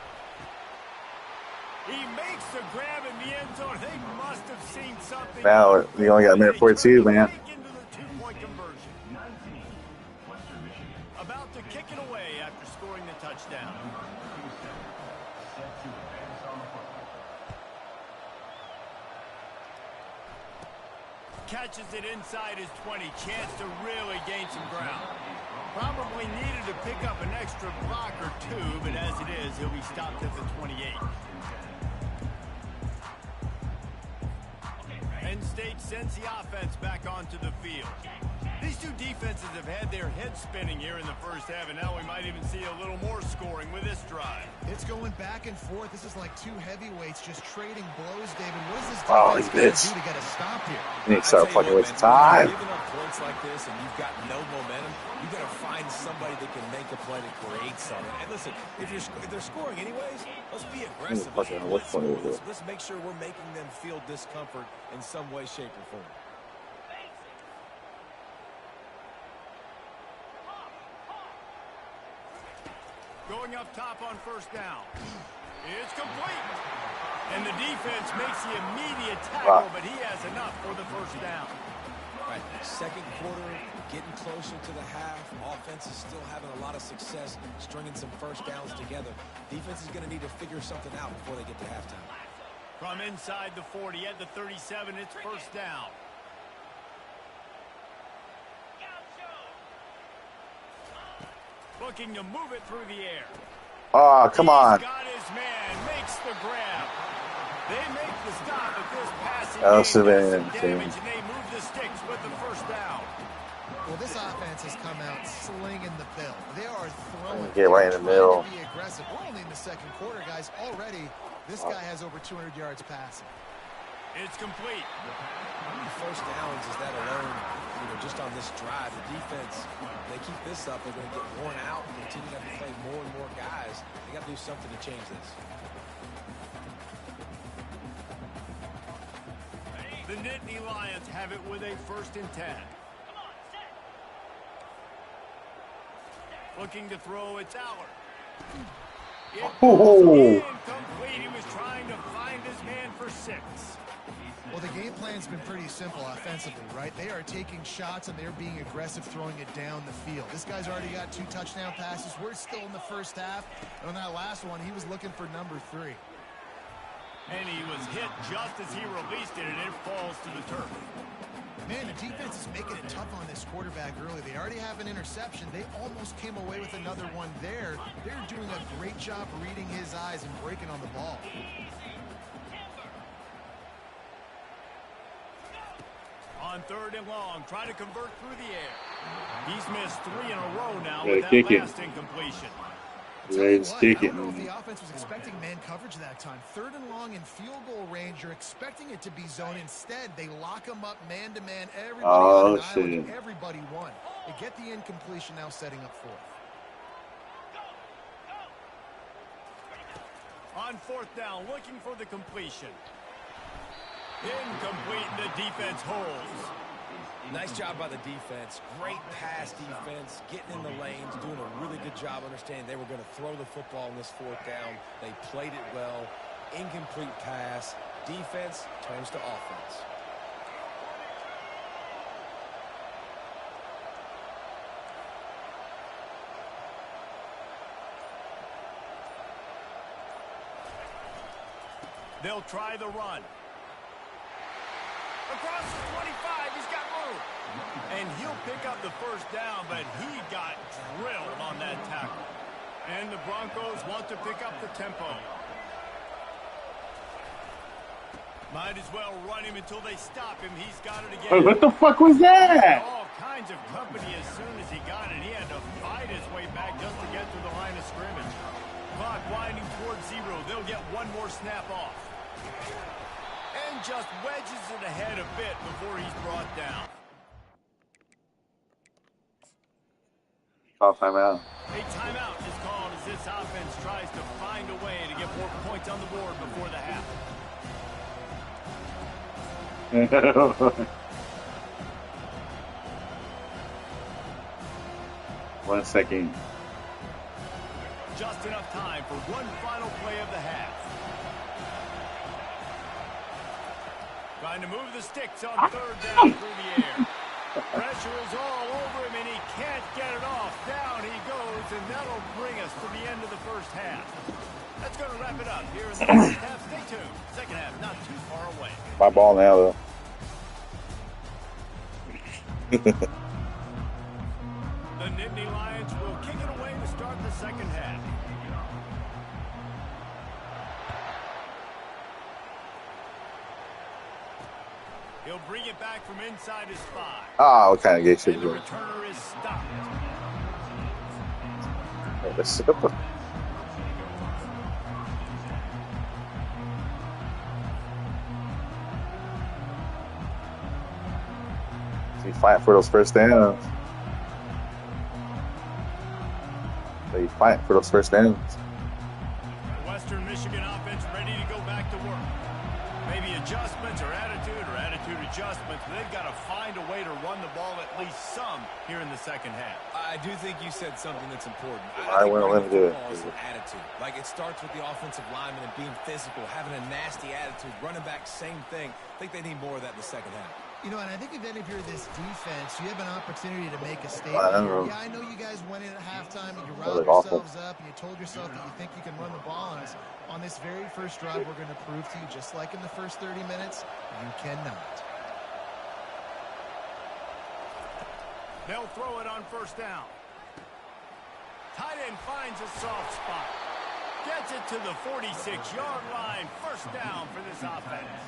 B: He makes the grab in the end zone. They must have seen something.
A: Now you only got a minute 42, man.
B: Into the 2-point conversion.
F: 19, Western Michigan.
B: About to kick it away after scoring the touchdown.
F: Set to advance on the football.
B: Catches it inside his 20. Chance to really gain some ground. Probably needed to pick up an extra block or 2, but as it is, he'll be stopped at the 28. Penn State sends the offense back onto the field. These two defenses have had their heads spinning here in the 1st half, and now we might even see a little more scoring with this drive.
C: It's going back and forth. This is like 2 heavyweights just trading blows, David. What is this
A: Oh,
C: defense
A: he
C: going to do to get a stop here?
A: You need to start fucking wasting time.
D: Giving up points like this and you've got no momentum, you got to find somebody that can make a play to create something. And listen, if they're scoring anyways, let's be aggressive.
A: Fucking what point is it?
D: Let's make sure we're making them feel discomfort in some way, shape, or form.
B: Going up top on 1st down. It's complete. And the defense makes the immediate tackle, but he has enough for the first down.
D: Right, second quarter, getting closer to the half. Offense is still having a lot of success stringing some first downs together. Defense is going to need to figure something out before they get to halftime.
B: From inside the 40 at the 37, it's first down. Looking to move it through the air.
A: Oh, come on.
B: He's got his man, makes the grab. They make the stop at this passing
A: That
B: game,
A: should have
B: does
A: been
B: some damage, and they move the sticks with the first down.
C: Well, this offense has come out slinging the bill. They are throwing.
A: Get right in the middle.
C: To be aggressive. We're only in the second quarter, guys. Already, this guy has over 200 yards passing.
B: It's complete.
D: How many first downs is that alone? You know, just on this drive, the defense, they keep this up, they're going to get worn out and continue to have to play more and more guys. They got to do something to change this.
B: The Nittany Lions have it with a 1st and 10. Looking to throw, it's Allard. Incomplete. He was trying to find his man for 6.
C: Well, the game plan's been pretty simple offensively, right? They are taking shots and they're being aggressive, throwing it down the field. This guy's already got 2 touchdown passes. We're still in the first half. And on that last one, he was looking for number 3.
B: And he was hit just as he released it, and it falls to the turf.
C: Man, the defense is making it tough on this quarterback early. They already have an interception. They almost came away with another one there. They're doing a great job reading his eyes and breaking on the ball.
B: On 3rd and long, trying to convert through the air. He's missed 3 in a row now
A: Yeah,
B: with that
A: kick it.
B: last incompletion.
A: Let's kick
C: I
A: it.
C: don't know if the offense was expecting man coverage that time. 3rd and long in field goal range. You're expecting it to be zone. Instead, they lock him up man-to-man. Everybody on an island. Everybody won. They get the incompletion now, setting up 4th.
B: On 4th down, looking for the completion. Incomplete, the defense holds.
D: Nice job by the defense. Great pass defense, getting in the lanes, doing a really good job understanding they were going to throw the football in this 4th down. They played it well. Incomplete pass. Defense turns to offense.
B: They'll try the run. Across the 25, he's got room. And he'll pick up the first down, but he got drilled on that tackle. And the Broncos want to pick up the tempo. Might as well run him until they stop him. He's got it again.
A: Hey, what the fuck was that?
B: All kinds of company as soon as he got it. He had to fight his way back just to get to the line of scrimmage. Clock winding towards 0. They'll get one more snap off. And just wedges it ahead a bit before he's brought down.
A: Call timeout.
B: A timeout is called as this offense tries to find a way to get more points on the board before the half.
A: 1 second.
B: Just enough time for one final play of the half. Trying to move the sticks on 3rd down through the air. Pressure is all over him, and he can't get it off. Down he goes, and that'll bring us to the end of the first half. That's going to wrap it up here in the first half. Stay tuned. Second half not too far away.
A: My ball now, though.
B: The Nittany Lions will kick it away to start the second half. He'll bring it back from inside his 5.
A: Oh, what kind of gay shit
B: And
A: is
B: the
A: that?
B: returner is stopped.
A: Hey, let's see. What He's fighting for those first downs. He's fighting for those first downs.
B: The Western Michigan offense ready to go back to work. Maybe adjustments or attitude adjustments, but they've got to find a way to run the ball at least some here in the second half.
D: I do think you said something that's important.
A: I
D: think
A: went
D: running the
A: limited.
D: football is an attitude. Like, it starts with the offensive lineman and being physical, having a nasty attitude. Running back, same thing. I think they need more of that in the second half.
C: You know, and I think then if you're this defense, you have an opportunity to make a
A: I
C: statement.
A: don't know.
C: Yeah, I know you guys went in at halftime and you
A: That
C: riled
A: was awful.
C: yourselves up and you told yourself that you think you can run the ball on us. On this very first drive, we're going to prove to you, just like in the first 30 minutes, you cannot.
B: They'll throw it on first down. Tight end finds a soft spot. Gets it to the 46-yard line. First down for this offense.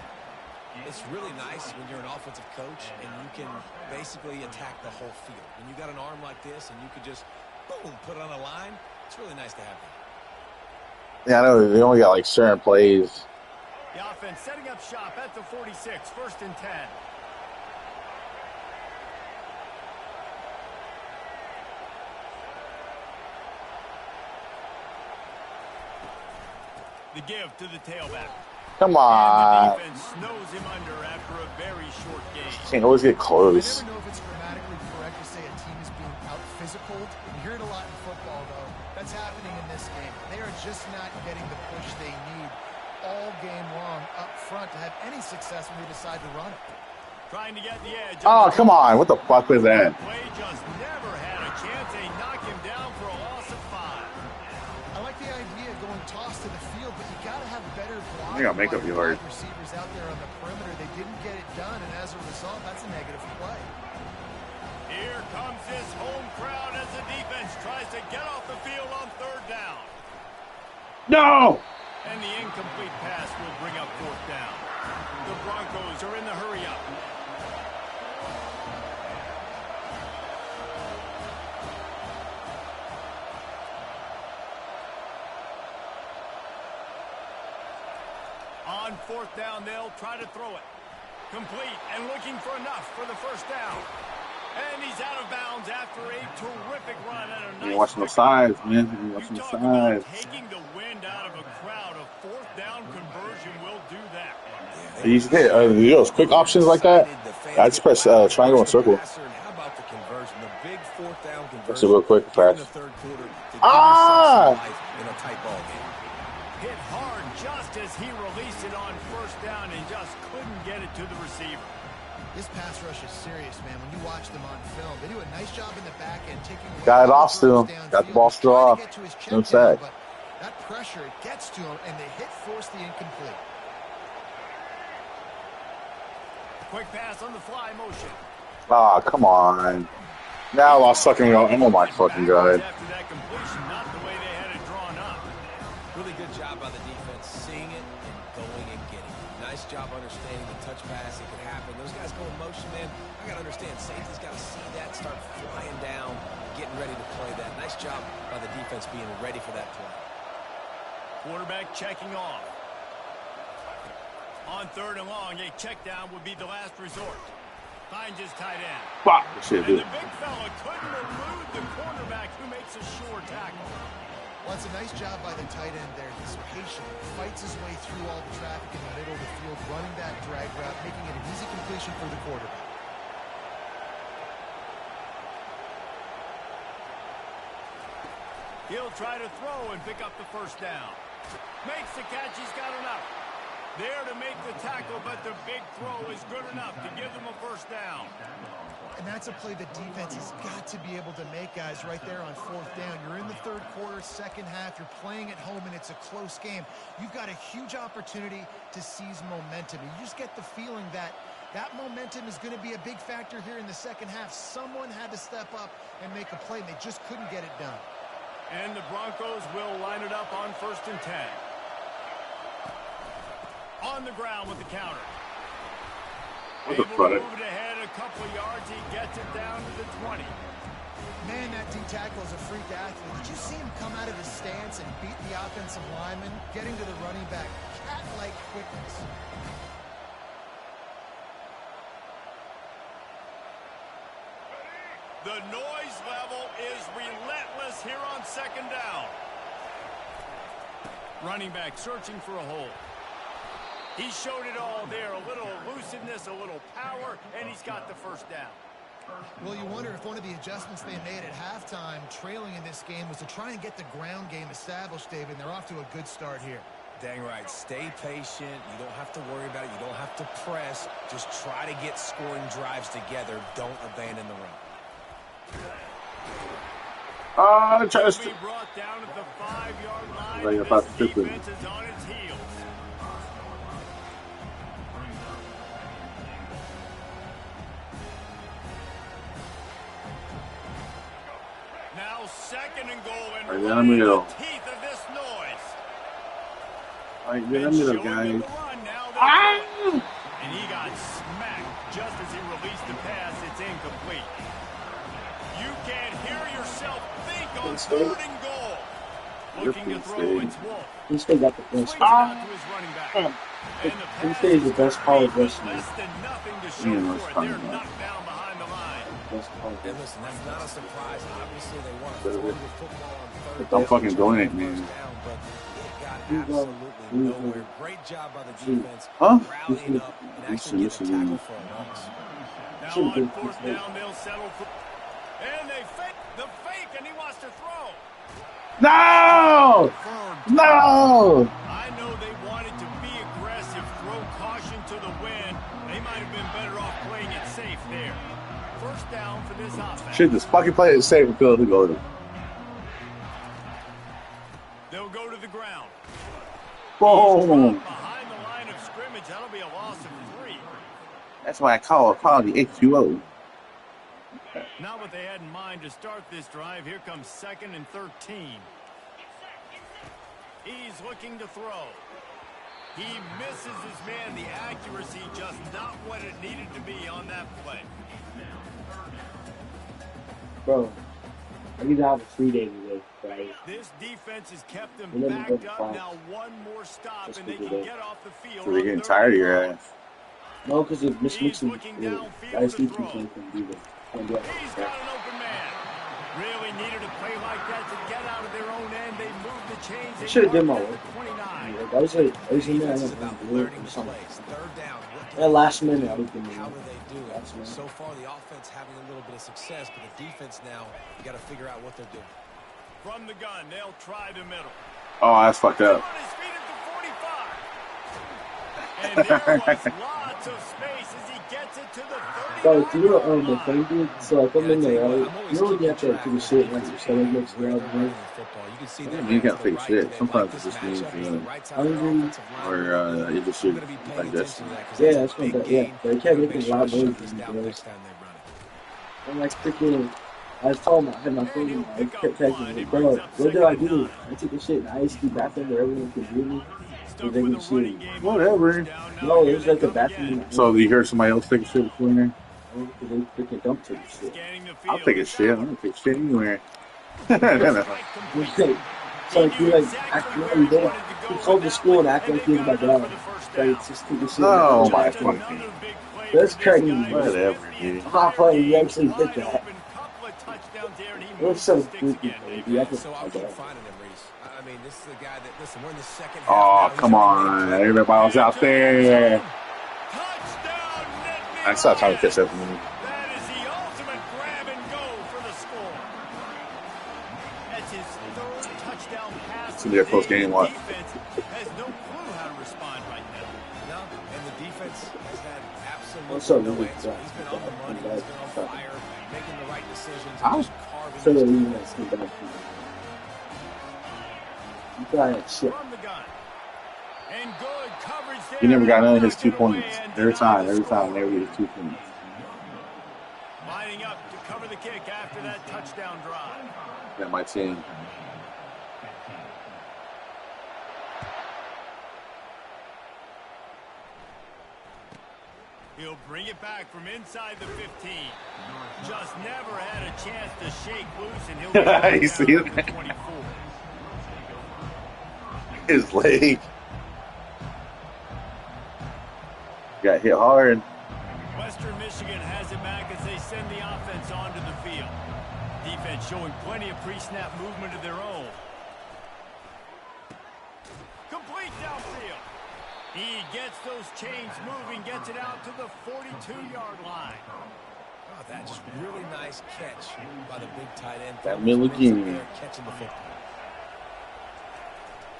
D: It's really nice when you're an offensive coach and you can basically attack the whole field. When you got an arm like this and you could just, boom, put it on a line, it's really nice to have that.
A: Yeah, I know they only got like certain plays.
B: The offense setting up shop at the 46, first and 10. The give to the tailback.
A: Come
B: And
A: on.
B: the defense snows him under after a very short game.
A: Can't always get
C: I
A: close.
C: never know if it's grammatically correct to say a team is being out-physical. You hear it a lot in football, though. That's happening in this game. They are just not getting the push they need all game long up front to have any success when they decide to run it.
B: Trying to get the edge.
A: Oh, come on. What the fuck was that?
B: Play just never had a chance. They knock him down for a loss of 5.
C: I like the idea of going toss to the field, but you got to have better blocking.
A: You gotta make up
C: by
A: your
C: wide
A: yard.
C: receivers out there on the perimeter. They didn't get it done, and as a result, that's a negative play.
B: Here comes this home crowd as the defense tries to get off the field on third down.
A: No!
B: And the incomplete pass will bring up fourth down. The Broncos are in the hurry-up. On fourth down, they'll try to throw it. Complete and looking for enough for the first down. And he's out of bounds after a terrific run and a nice
A: You're watching the
B: pick.
A: sides, man. You're
B: You
A: watching the
B: talk about
A: sides.
B: taking the wind out of a crowd. A fourth down conversion will do that.
A: You hit those quick options like that. I just press triangle and circle.
D: How about the conversion? The big fourth down conversion.
A: Let's do it real quick,
D: here in
A: fast.
D: the third quarter to give
A: Ah!
D: yourself some life in a tight ball game.
B: Hit hard just as he released it on first down and just couldn't get it to the receiver.
C: This pass rush is serious, man. When you watch them on film, they do a nice job in the back end taking away
A: Got it
C: all
A: off
C: the
A: still.
C: throws
A: Got the
C: downfield,
A: ball still
C: trying to
A: off.
C: get to his
A: No
C: check down,
A: sack.
C: but that pressure, it gets to him, and the hit forced the incomplete.
B: Quick pass on the fly motion.
A: Ah, come on. Now I lost fucking. Oh my fucking god.
B: After that completion, not the way they had it drawn up.
D: Really good job by the defense, seeing it and going and getting it. Nice job understanding the touch pass. It could happen. Those guys go in motion, man. I got to understand. Safety's got to see that, start flying down, getting ready to play that. Nice job by the defense being ready for that play.
B: Quarterback checking off. On third and long, a check down would be the last resort. Finds his tight end.
A: Fuck. Shit,
B: And
A: dude.
B: the big fella couldn't elude the cornerback who makes a sure tackle.
C: Well, it's a nice job by the tight end there. He's patient, fights his way through all the traffic in the middle of the field, running that drag route, making it an easy completion for the quarterback.
B: He'll try to throw and pick up the first down. Makes the catch. He's got enough. There to make the tackle, but the big throw is good enough to give them a first down.
C: And that's a play the defense has got to be able to make, guys, right there on fourth down. You're in the third quarter, second half. You're playing at home, and it's a close game. You've got a huge opportunity to seize momentum. You just get the feeling that that momentum is going to be a big factor here in the second half. Someone had to step up and make a play, and they just couldn't get it done.
B: And the Broncos will line it up on first and 10. On the ground with the counter.
A: What the
B: Able to
A: fuck?
B: move it ahead a couple of yards. He gets it down to the 20.
C: Man, that D-tackle is a freak athlete. Did you see him come out of his stance and beat the offensive lineman, getting to the running back? Cat-like quickness.
B: The noise level is relentless here on second down. Running back searching for a hole. He showed it all there. A little elusiveness, a little power, and he's got the first down.
C: Well, you wonder if one of the adjustments they made at halftime, trailing in this game, was to try and get the ground game established, David, and they're off to a good start here.
D: Dang right. Stay patient. You don't have to worry about it. You don't have to press. Just try to get scoring drives together. Don't abandon the run.
A: Try
B: Will
A: to.
B: be brought down at the 5-yard line.
A: Like about
B: This
A: 50.
B: defense is on its heels. Now second and goal and
A: Right
B: right
A: down the
B: in
A: middle.
B: the teeth of this noise.
A: Right
B: And
A: there, middle,
B: showing
A: guys.
B: the run now.
A: Ah!
B: And he got smacked just as he released the pass. It's incomplete. You can't hear yourself think on third and goal. Looking to throw, it's Wolf.
G: He still got the best.
B: Swings it out to his running back. And the
G: He
B: pass
G: stays the
B: is
G: best college
B: complete,
G: wrestler.
B: but less than nothing to
A: Yeah,
B: show
A: that's
B: for it.
A: fine,
B: They're
A: man.
B: knocked down behind the line.
G: Best college
D: And
G: wrestler.
D: listen, that's not a surprise. Obviously, they want to throw the football on third
A: Don't
D: down,
A: fucking
D: try
A: doing
D: to
A: it,
D: get
A: man.
D: first down, but it got
G: You go.
D: absolutely
G: You
D: nowhere.
G: go.
D: Great job by the
G: You.
D: defense.
A: Huh?
D: Rallying up and actually getting a tackle for a loss.
B: Now
G: Should've
B: on
G: been
B: fourth
G: complete.
B: down, they'll settle for. And they fake the fake, and he wants to throw.
A: No!
B: Confirmed.
A: No!
B: I know they wanted to be aggressive, throw caution to the wind. They might have been better off playing it safe there. First down for this offense.
A: Shit, this fucking play is safe until they go to.
B: They'll go to the ground.
A: Boom!
B: Behind the line of scrimmage, that'll be a loss of 3.
A: That's why I call it quality H2O.
B: Not what they had in mind to start this drive. Here comes 2nd and 13. He's looking to throw. He misses his man. The accuracy just not what it needed to be on that play.
G: Bro, I need to have a free day today, guys.
B: This defense has kept them
G: And then
B: backed
G: we go
B: up.
G: to
B: Now one more stop,
G: Just
B: and they
G: do
B: can
G: that.
B: get off the field.
A: So they're
B: on
A: getting
B: third
A: tired of
B: and
A: your
B: goal.
A: ass.
G: No, because if Miss
B: He's
G: Mixon,
B: looking downfield
G: guys
B: to
G: think
B: throw.
G: he can do that. Can't do it.
B: He's got an open man. Really needed a play like that to get out of their own end. They moved the chains. They
G: Should've did my
B: marked it
G: work.
B: at the 29.
G: Like, I was like, I was in there, I
D: Defense is
G: went
D: about
G: and do it
D: learning
G: or
D: the
G: something.
D: plays. Third down. What do
G: Yeah, last
D: they
G: minute,
D: do?
G: I was thinking,
D: How do they do it?
G: last minute.
D: So far, the offense having a little bit of success, but the defense now, you got to figure out what they're doing.
B: From the gun, they'll try the middle.
A: Oh, that's fucked
B: On
A: up.
B: his feet at the 45. And there was lots of space as he gets it to the 39.
G: Bro, do you know the
B: line.
G: thing, dude? So, like, I'm
D: Yeah, I
G: in
D: tell you
G: there,
D: what,
G: right?
D: I'm always
G: You know when you
D: keeping
G: have to
D: track
G: do the
D: of
G: shit,
D: the
G: like, your
D: defense
G: stomach makes
D: where
G: loud
D: they're
G: noise?
D: running the football. You can see
A: Yeah,
D: them
A: you
D: ran
A: can't
D: to the
A: fix
D: right.
A: shit.
D: Do they
A: Sometimes
D: like
A: it
D: this
A: just means,
D: matchup? Is
A: you
D: the
A: know,
D: right time for their
G: Hungry,
D: offensive line?
A: or
D: Really
A: you just
D: I'm
A: should
D: going to be paying
A: like this.
D: attention to that because
G: Yeah,
D: that's
G: that's
D: a big
G: what I'm, yeah.
D: gain.
G: They
D: You
G: kept
D: gotta make
G: making
D: sure
G: loud
D: to shut
G: noises
D: this
G: in
D: down
G: the
D: next time they run it.
G: And like freaking, I was telling I had my phone in, I kept texting like, bro, what did I do? I took a shit in the ISD bathroom where everyone could hear me.
B: Stuck
G: they
B: with
G: can
B: a
G: see
B: running
G: it.
B: game.
A: Whatever.
B: Down now,
G: No,
B: here
G: it was
B: they
G: like a
B: come
G: bathroom.
B: again.
G: In
A: So you heard somebody else take a shit before there?
G: because they freaking dumped it and shit.
B: Scanning the field.
A: I'll take a shit. I'm gonna take shit anywhere.
B: Strike complete.
G: So like you like act like you don't. You called the school and act like he was my dad. Like just take a shit.
A: Oh my
B: Just
A: fucking.
B: another big play
G: That's
B: for this
G: crazy,
B: guy who
A: whatever,
B: spent the
A: dude.
B: entire
G: I'm not playing, you
B: game
G: actually did
B: wide
G: that.
B: open. Couple of touchdowns there, and he
G: It
B: moves
G: was so
B: the sticks
G: goofy,
B: again.
G: baby. You have to
D: So I'll
G: my
D: keep
G: dad.
D: finding him, Reese. I mean, this is the guy that, listen, we're in the second half
A: Oh,
D: now. He's
A: come
D: already
A: on.
D: played.
A: Everybody was out there.
B: Touchdown, Nittany
A: I stopped trying to catch
B: Lions.
A: up with me.
B: That is the ultimate grab and go for the score. That's his third touchdown pass.
A: It's gonna be a close game, what?
B: Defense has no clue how to respond right now.
D: No, and the defense has had
G: What's up,
D: absolutely no
G: Louis?
D: answer. He's been on the money. He's been on fire, making the right decisions,
A: Huh?
D: and just carving
G: So
D: each
G: that you
D: defense.
G: guys can back. You got it, shit.
B: From the gun. And good coverage there.
A: He never got none of his
B: Knocked
A: 2
B: it away
A: points.
B: and
A: Every
B: denied
A: time,
B: the
A: every time,
B: score.
A: they would get his 2 points.
B: Lining up to cover the kick after that touchdown drive.
A: That my team.
B: He'll bring it back from inside the 15. Just never had a chance to shake loose, and he'll get it
A: You
B: down
A: see
B: to
A: that?
B: the 24.
A: His leg got hit hard.
B: Western Michigan has it back as they send the offense onto the field. Defense showing plenty of pre-snap movement of their own. Complete downfield. He gets those chains moving, gets it out to the 42-yard line.
D: Oh, that just really nice catch by the big tight end.
A: That middle again.
D: Catching the football.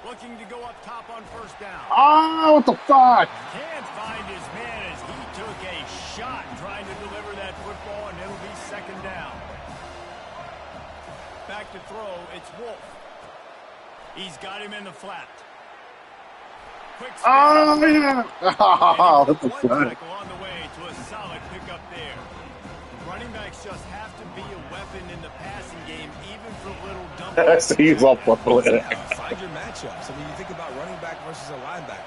B: Looking to go up top on first down.
A: Oh, what the fuck?
B: Can't find his man as he took a shot trying to deliver that football, and it'll be second down. Back to throw, it's Wolf. He's got him in the flat. Quick spin.
A: Oh, yeah. Oh, what the
B: One
A: fuck?
B: tackle on the way to a solid pickup there. Running backs just have to be a weapon in the passing game, even for little dump.
A: He's all fumbling.
D: Find your matchups. I mean, you think about running back versus a linebacker.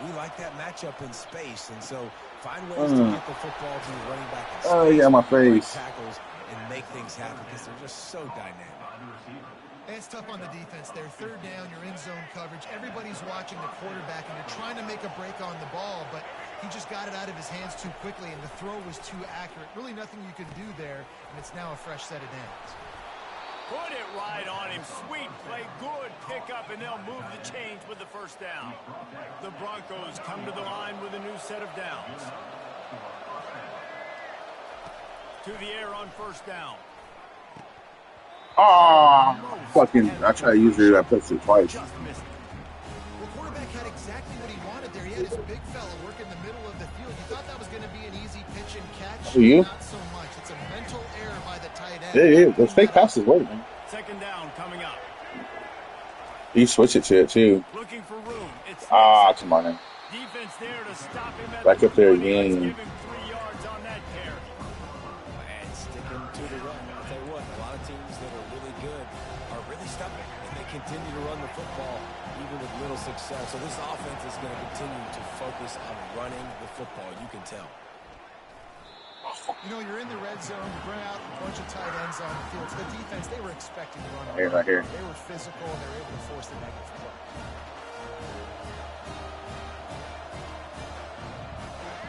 D: We like that matchup in space, and so find ways to get the football to the running back in space.
A: Oh, yeah, my
D: break
A: face.
D: tackles and make things happen because they're just so dynamic.
C: It's tough on the defense there. Third down, you're in zone coverage. Everybody's watching the quarterback, and you're trying to make a break on the ball, but he just got it out of his hands too quickly, and the throw was too accurate. Really nothing you could do there, and it's now a fresh set of downs.
B: Put it right on him. Sweet play, good pickup, and they'll move the chains with the first down. The Broncos come to the line with a new set of downs. To the air on first down.
A: Oh, fucking, I try to use it. I pressed it twice.
B: Just missed it.
C: Well, quarterback had exactly what he wanted there. He had his big fella work in the middle of the field. You thought that was going to be an easy pitch and catch.
A: Who are you?
C: Not so much. It's a mental error by the tight end.
A: Yeah, yeah, those fake passes work, man.
B: Second down coming up.
A: You switch it to it, too.
B: Looking for room. It's
A: Ah, come on, man.
B: defense there to stop him at
A: Back
B: the
A: up there
B: 20. Let's
A: again.
B: give him 3 yards on that carry.
D: And sticking to the run. I'll tell you what, a lot of teams that are really good are really stubborn, and they continue to run the football even with little success. So this offense is going to continue to focus on running the football. You can tell.
C: You know, you're in the red zone, you bring out a bunch of tight ends on the field. So the defense, they were expecting to run.
A: Here, right here.
C: They were physical, and they were able to force the negative play.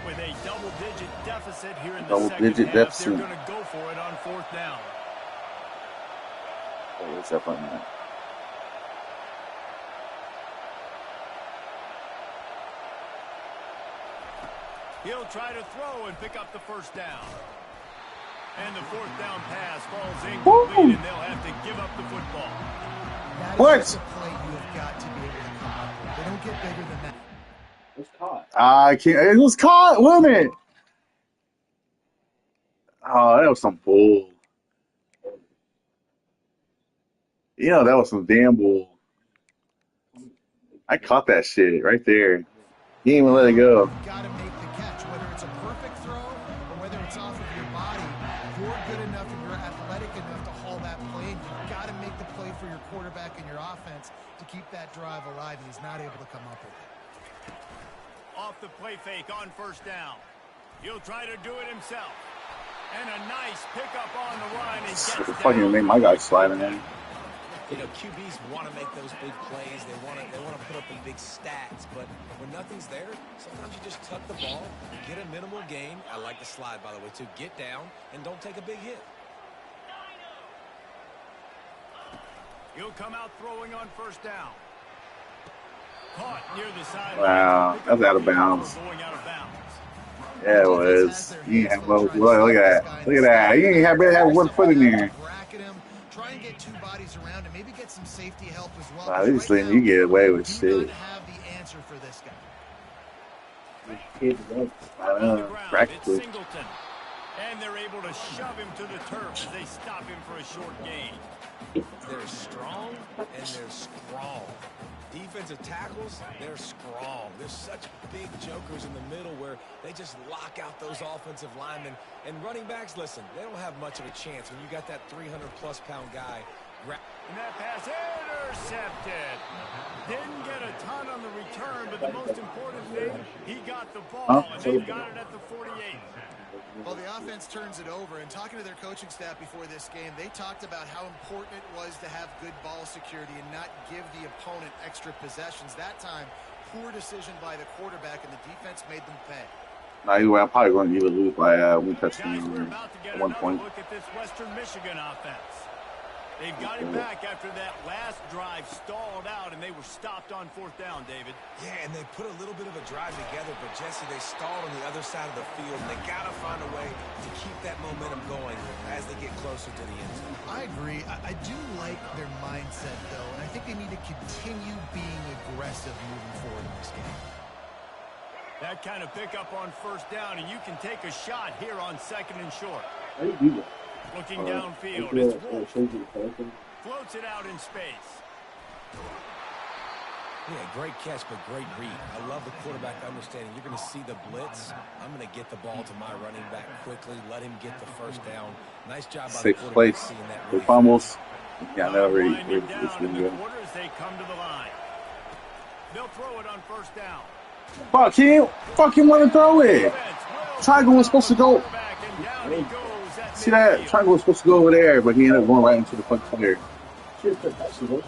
B: With a double-digit deficit here in the
A: Double-digit
B: second half,
A: deficit.
B: they're going to go for it on fourth down.
A: Oh, what's up on that?
B: He'll try to throw and pick up the first down. And the fourth down pass falls incomplete, and they'll have to give up the football.
C: That
A: What?
C: is a play you have got to be able to come up with. They don't get bigger than that.
G: It's caught.
A: I can't. It was caught, wasn't it? Oh, that was some bull. Yeah, that was some damn bull. I caught that shit right there. He didn't even let it go.
C: You've got to make the catch, whether it's a perfect throw or whether it's off of your body. You're good enough and you're athletic enough to haul that play, and you've got to make the play for your quarterback and your offense to keep that drive alive, and he's not able to come up with it.
B: Off the play fake on first down. He'll try to do it himself. And a nice pickup on the run. And gets
A: Fucking
B: down.
A: made my guy sliding in.
D: You know, QBs want to make those big plays. They want to put up the big stats. But when nothing's there, sometimes you just tuck the ball, get a minimal gain. I like the slide, by the way, to get down and don't take a big hit.
B: He'll come out throwing on first down. Caught near the sideline.
A: Wow, that's out of bounds.
B: Going out of bounds.
A: Yeah, it was. You ain't have look at that. Look at that. You ain't barely have one foot in there.
C: Bracket him, try and get two bodies around, and maybe get some safety help as well.
A: Wow, they just letting you get away with
C: do
A: shit.
C: not have the answer for this guy.
G: Kids up.
A: I
B: On the
A: know,
B: ground,
A: practically.
B: it's Singleton. And they're able to shove him to the turf as they stop him for a short gain.
D: They're strong and they're strong. Defensive tackles, they're strong. There's such big jokers in the middle where they just lock out those offensive linemen. And running backs, listen, they don't have much of a chance when you got that 300-plus pound guy.
B: And that pass intercepted. Didn't get a ton on the return, but the most important thing, he got the ball, and they've got it at the 48.
C: Well, the offense turns it over, and talking to their coaching staff before this game, they talked about how important it was to have good ball security and not give the opponent extra possessions. That time, poor decision by the quarterback, and the defense made them pay.
A: Nah, either way, I'm probably going to lose by one
B: Guys, we're
A: touchdown
B: about to get
A: at one
B: another
A: point.
B: look at this Western Michigan offense. They've got it back after that last drive stalled out, and they were stopped on 4th down, David.
D: Yeah, and they put a little bit of a drive together, but Jesse, they stalled on the other side of the field. They got to find a way to keep that momentum going as they get closer to the end zone.
C: I agree. I do like their mindset, though, and I think they need to continue being aggressive moving forward in this game.
B: That kind of pickup on 1st down, and you can take a shot here on 2nd and short.
G: How do you do that?
B: Looking downfield,
G: I feel
B: it's
G: like
B: Wolf.
G: changing the character.
B: Floats it out in space.
D: Yeah, great catch, but great read. I love the quarterback understanding. You're going to see the blitz. I'm going to get the ball to my running back quickly, let him get the 1st down. Nice job by the
A: Sixth
D: quarterback
A: place.
D: seeing that
A: The
D: read.
A: fumbles. Yeah, no,
B: Winding
A: it's
B: down in
A: gonna
B: the
A: go.
B: quarter as they come to the line. They'll throw it on 1st down.
A: Fuck him! Fucking want to throw it. Triangle was supposed to go.
B: Quarterback, and down he goes at
A: See that?
B: midfield.
A: Triangle was supposed to go over there, but he ended up going right into the fucking player.
G: Should've put that shit up.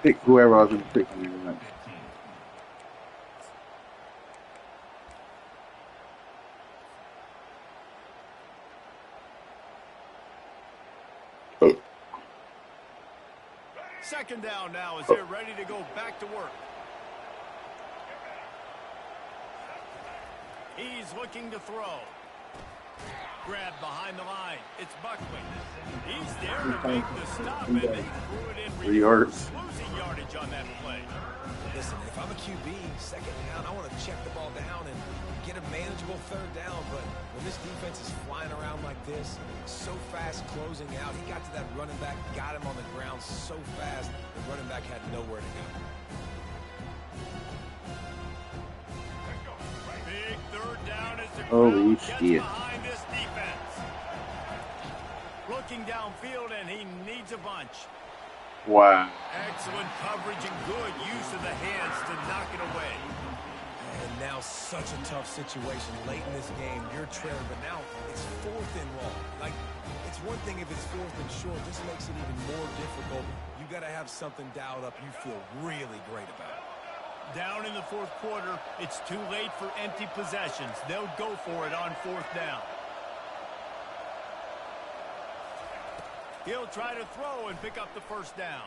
A: Pick whoever I was going to pick.
B: Second down now as they're ready to go back to work. He's looking to throw. Grabbed behind the line. It's Buckley. He's there to make the stop, and they threw it in
A: 3 yards.
B: losing yardage on that play.
D: Listen, if I'm a QB, 2nd down, I want to check the ball down and get a manageable 3rd down. But when this defense is flying around like this, so fast closing out, he got to that running back, got him on the ground so fast, the running back had nowhere to go.
B: Big 3rd down as the
A: Holy
B: crowd gets
A: shit.
B: behind this defense. Looking downfield, and he needs a bunch.
A: Wow.
B: Excellent coverage and good use of the hands to knock it away.
D: And now such a tough situation late in this game. You're trailing, but now it's 4th and long. Like, it's one thing if it's 4th and short. This makes it even more difficult. You got to have something dialed up you feel really great about.
B: Down in the 4th quarter, it's too late for empty possessions. They'll go for it on 4th down. He'll try to throw and pick up the 1st down.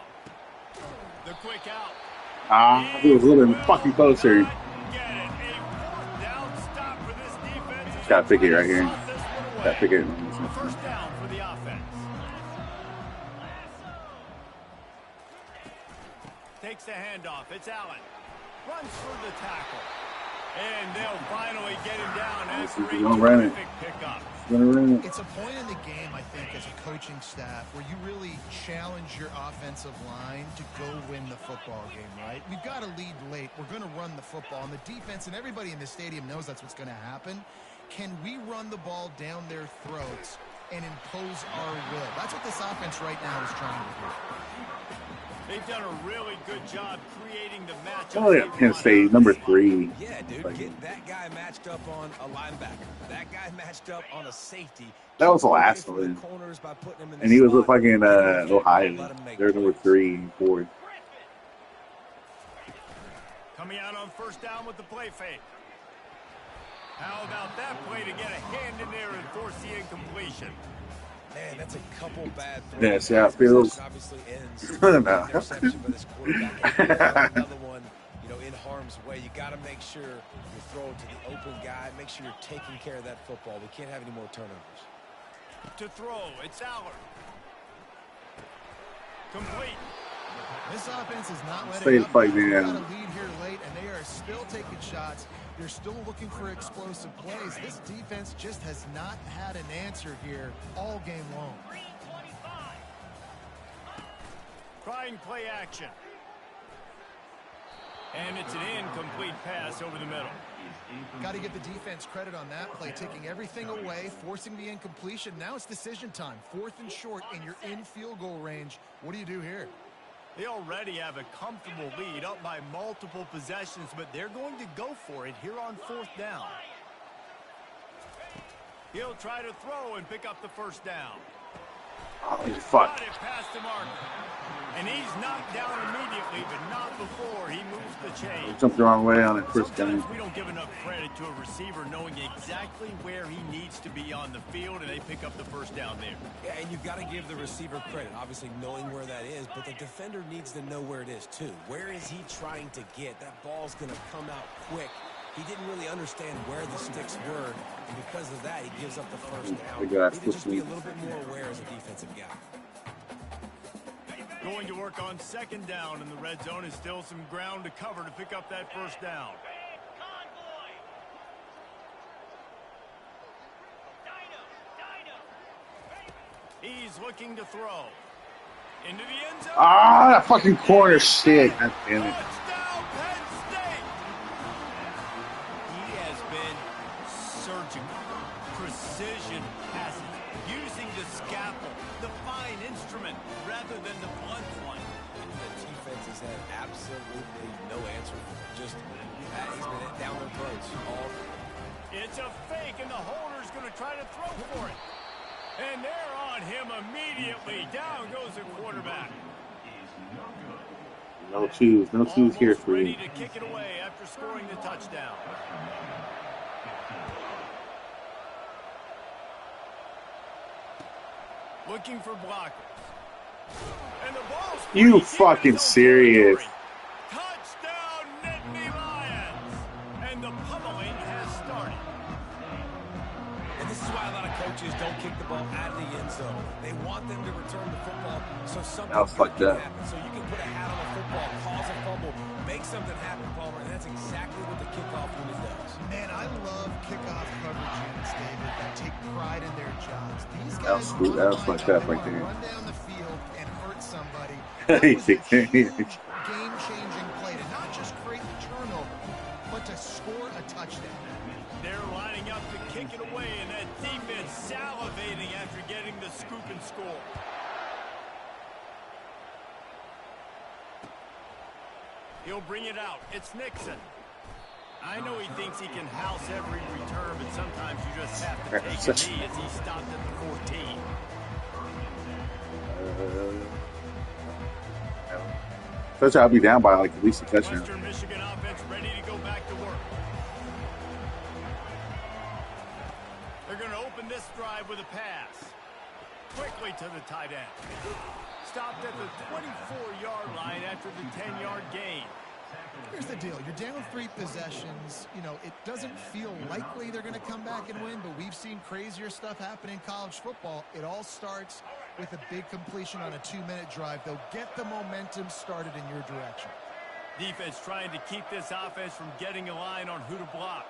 B: The quick out.
A: It was a little bit fucking closer.
B: Get it. A 4th down stop for this defense.
A: Gotta pick it right here.
B: Slot this one away.
A: Gotta pick it.
B: 1st down for the offense. Takes the handoff. It's Allen. Runs for the tackle. And they'll finally get him down after a terrific pickup.
C: It's a point in the game, I think, as a coaching staff where you really challenge your offensive line to go win the football game, right? We've got to lead late. We're going to run the football. And the defense and everybody in the stadium knows that's what's going to happen. Can we run the ball down their throats and impose our will? That's what this offense right now is trying to do.
B: They've done a really good job creating the matchup.
A: Oh, yeah, Penn State, number 3.
D: Yeah, dude, get that guy matched up on a linebacker. That guy matched up on a safety.
A: That was the last
D: Away from
A: one.
D: the corners by putting him in the
A: And he was with
D: slot.
A: fucking Ohio.
D: Let him make
A: They're number
D: plays.
A: 3 and 4.
B: Coming out on 1st down with the play fake. How about that play to get a hand in there and force the incompletion?
D: Man, that's a couple bad throws.
A: Yeah, see how it feels?
D: Obviously ends
A: No.
D: with an interception by this quarterback. And another one, in harm's way. You got to make sure you throw it to the open guy. Make sure you're taking care of that football. We can't have any more turnovers.
B: To throw, it's Aller. Complete.
C: This offense is not
A: Stay
C: letting up.
A: fighting,
C: They've
A: man.
C: got a lead here late, and they are still taking shots. They're still looking for explosive plays. This defense just has not had an answer here all game long.
B: Trying play action. And it's an incomplete pass over the middle.
C: Got to give the defense credit on that play, taking everything away, forcing the incompletion. Now it's decision time. 4th and short, and you're in field goal range. What do you do here?
B: They already have a comfortable lead up by multiple possessions, but they're going to go for it here on 4th down. He'll try to throw and pick up the 1st down.
A: Oh, fuck.
B: Got it past the marker. And he's knocked down immediately, but not before he moves the chain.
A: Jumped the wrong way on it first
B: Sometimes
A: time.
B: we don't give enough credit to a receiver knowing exactly where he needs to be on the field, and they pick up the first down there.
D: Yeah, and you've got to give the receiver credit, obviously knowing where that is, but the defender needs to know where it is too. Where is he trying to get? That ball's going to come out quick. He didn't really understand where the sticks were, and because of that, he gives up the first down. He needs to just be a little bit more aware as a defensive guy.
B: Going to work on second down in the red zone is still some ground to cover to pick up that first down.
E: Convoy. Dino.
B: He's looking to throw. Into the end zone.
A: Ah, that fucking corner shit. God damn it.
B: Touchdown, Penn State. He has been surgical. Precision passes. Using the scalpel, the fine instrument, rather than the blunt one.
D: The defense has had absolutely no answer for it. Just, he's been down their throats all.
B: It's a fake, and the holder's going to try to throw for it. And they're on him immediately. Down goes the quarterback.
A: No twos. No twos here for
B: ready
A: you.
B: to kick it away after scoring the touchdown. Looking for blockers. And the ball's
A: You
B: free.
A: fucking
B: Deep in his own
A: serious?
B: territory. Touchdown, Nittany Lions. And the pummeling has started.
D: And this is why a lot of coaches don't kick the ball out of the end zone. They want them to return the football so something
A: That was fucked
D: can
A: up.
D: happen. So you can put a hat on a football, cause a fumble, make something happen, Palmer, and that's exactly what the kickoff unit does.
C: Man, I love kickoff coverage units, David, that take pride in their jobs. These
A: That was
C: guys
A: cool. That was fucked up right
C: want to
A: there.
C: run down the field and hurt somebody.
A: He
C: That was a
A: did.
C: huge game-changing play to not just create the turnover, but to score a touchdown.
B: They're lining up to kick it away, and that defense salivating after getting the scoop and score. He'll bring it out. It's Nixon. I know he thinks he can house every return, but sometimes you just have to take a knee as he stopped at the 14.
A: Such I'll be down by like at least a touchdown.
B: Western Michigan offense ready to go back to work. They're going to open this drive with a pass. Quickly to the tight end. Stopped at the 24-yard line after the 10-yard gain.
C: Here's the deal. You're down 3 possessions. You know, it doesn't feel likely they're going to come back and win, but we've seen crazier stuff happen in college football. It all starts with a big completion on a 2-minute drive. They'll get the momentum started in your direction.
B: Defense trying to keep this offense from getting a line on who to block.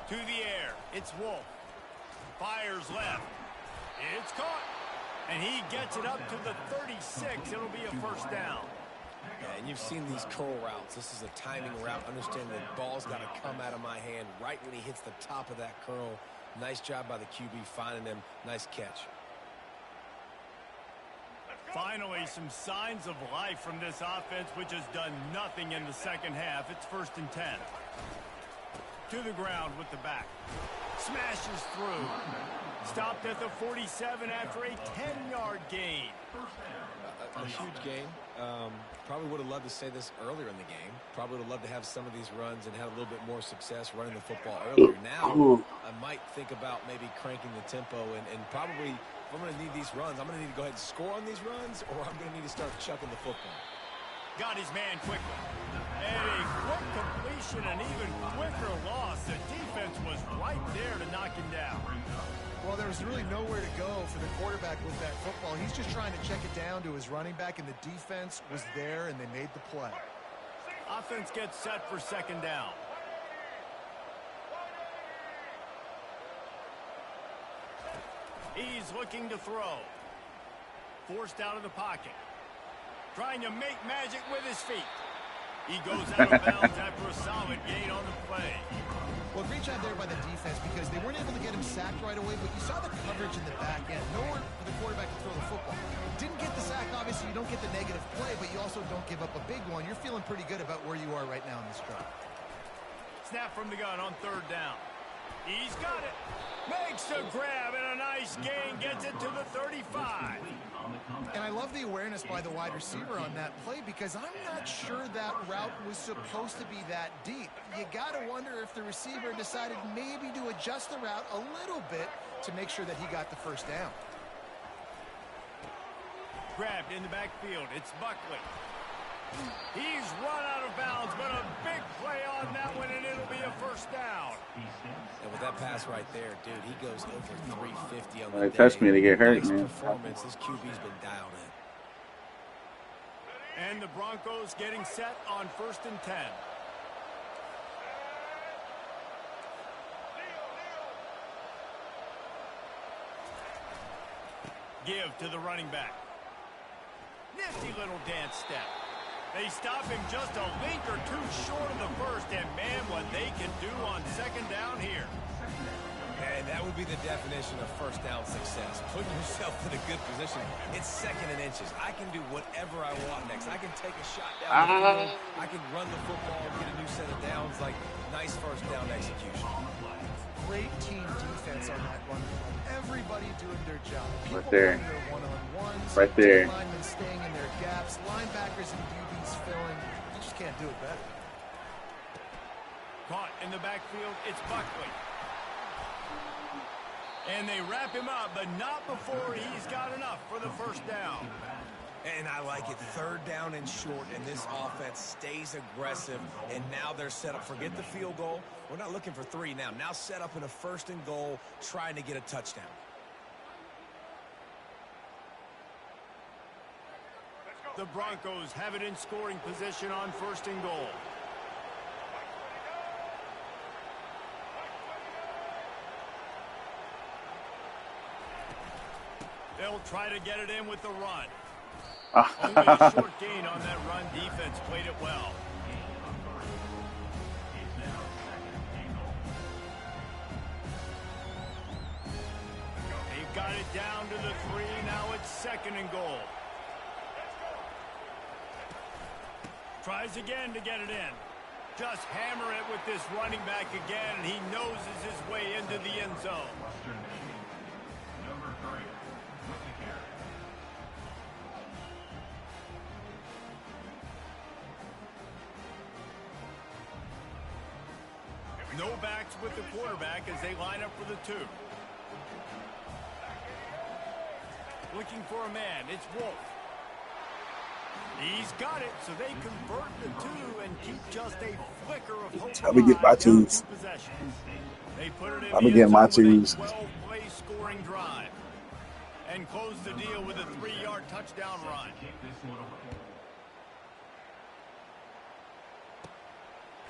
B: To the air. It's Wolf. Fires left. It's caught. And he gets it up to the 36. It'll be a first down.
D: Yeah, and you've seen these curl routes. This is a timing route. Understand the ball's got to come out of my hand right when he hits the top of that curl. Nice job by the QB finding him. Nice catch.
B: Finally, some signs of life from this offense, which has done nothing in the second half. It's 1st and 10. To the ground with the back. Smashes through. Stopped at the 47 after a 10-yard gain.
D: A huge game. Probably would have loved to say this earlier in the game. Probably would have loved to have some of these runs and had a little bit more success running the football earlier. Now, I might think about maybe cranking the tempo and probably, if I'm going to need these runs, I'm going to need to go ahead and score on these runs, or I'm going to need to start chucking the football.
B: Got his man quickly. And a quick completion, an even quicker loss. The defense was right there to knock him down.
C: Well, there was really nowhere to go for the quarterback with that football. He's just trying to check it down to his running back, and the defense was there, and they made the play.
B: Offense gets set for second down. He's looking to throw. Forced out of the pocket. Trying to make magic with his feet. He goes out of bounds after a solid gain on the play.
C: Well, great job there by the defense because they weren't able to get him sacked right away, but you saw the coverage in the back end. Nowhere for the quarterback to throw the football. Didn't get the sack, obviously. You don't get the negative play, but you also don't give up a big one. You're feeling pretty good about where you are right now in this drive.
B: Snap from the gun on 3rd down. He's got it. Makes the grab and a nice gain. Gets it to the 35.
C: And I love the awareness by the wide receiver on that play because I'm not sure that route was supposed to be that deep. You got to wonder if the receiver decided maybe to adjust the route a little bit to make sure that he got the first down.
B: Grabbed in the backfield. It's Buckley. He's run out of bounds, but a big play on that one, and it'll be a first down.
D: And with that pass right there, dude, he goes over 350 on the
A: They
D: day.
A: touched me to get hurt,
D: Nice
A: man.
D: performance. This QB's been dialed in.
B: And the Broncos getting set on 1st and 10. Give to the running back. Nifty little dance step. They stop him just a link or two short of the first, and man, what they can do on 2nd down here.
D: And that would be the definition of first down success. Putting yourself in a good position. It's 2nd and inches. I can do whatever I want next. I can take a shot down the field. I can run the football and get a new set of downs. Like, nice first down execution.
C: Great team defense on that run. Everybody doing their job.
A: Right there.
C: People their one-on-ones.
A: Right there.
C: Linemen staying in their gaps. Linebackers and DBs filling. You just can't do it better.
B: Caught in the backfield, it's Buckley. And they wrap him up, but not before he's got enough for the first down.
D: And I like it. 3rd down and short, and this offense stays aggressive. And now they're set up. Forget the field goal. We're not looking for 3 now. Now set up in a 1st and goal, trying to get a touchdown.
B: The Broncos have it in scoring position on 1st and goal. They'll try to get it in with the run. Only a short gain on that run. Defense played it well. They've got it down to the 3. Now it's 2nd and goal. Tries again to get it in. Just hammer it with this running back again, and he noses his way into the end zone.
F: Western Michigan, number 3, with the carry.
B: No backs with the quarterback as they line up for the 2. Looking for a man. It's Wolf. He's got it, so they convert the 2 and keep just a flicker of hope.
A: Let me get my twos.
B: They put it in
A: Let me
B: the
A: get
B: end
A: my
B: zone with
A: twos.
B: a 12-play scoring drive. And close the deal with a 3-yard touchdown run.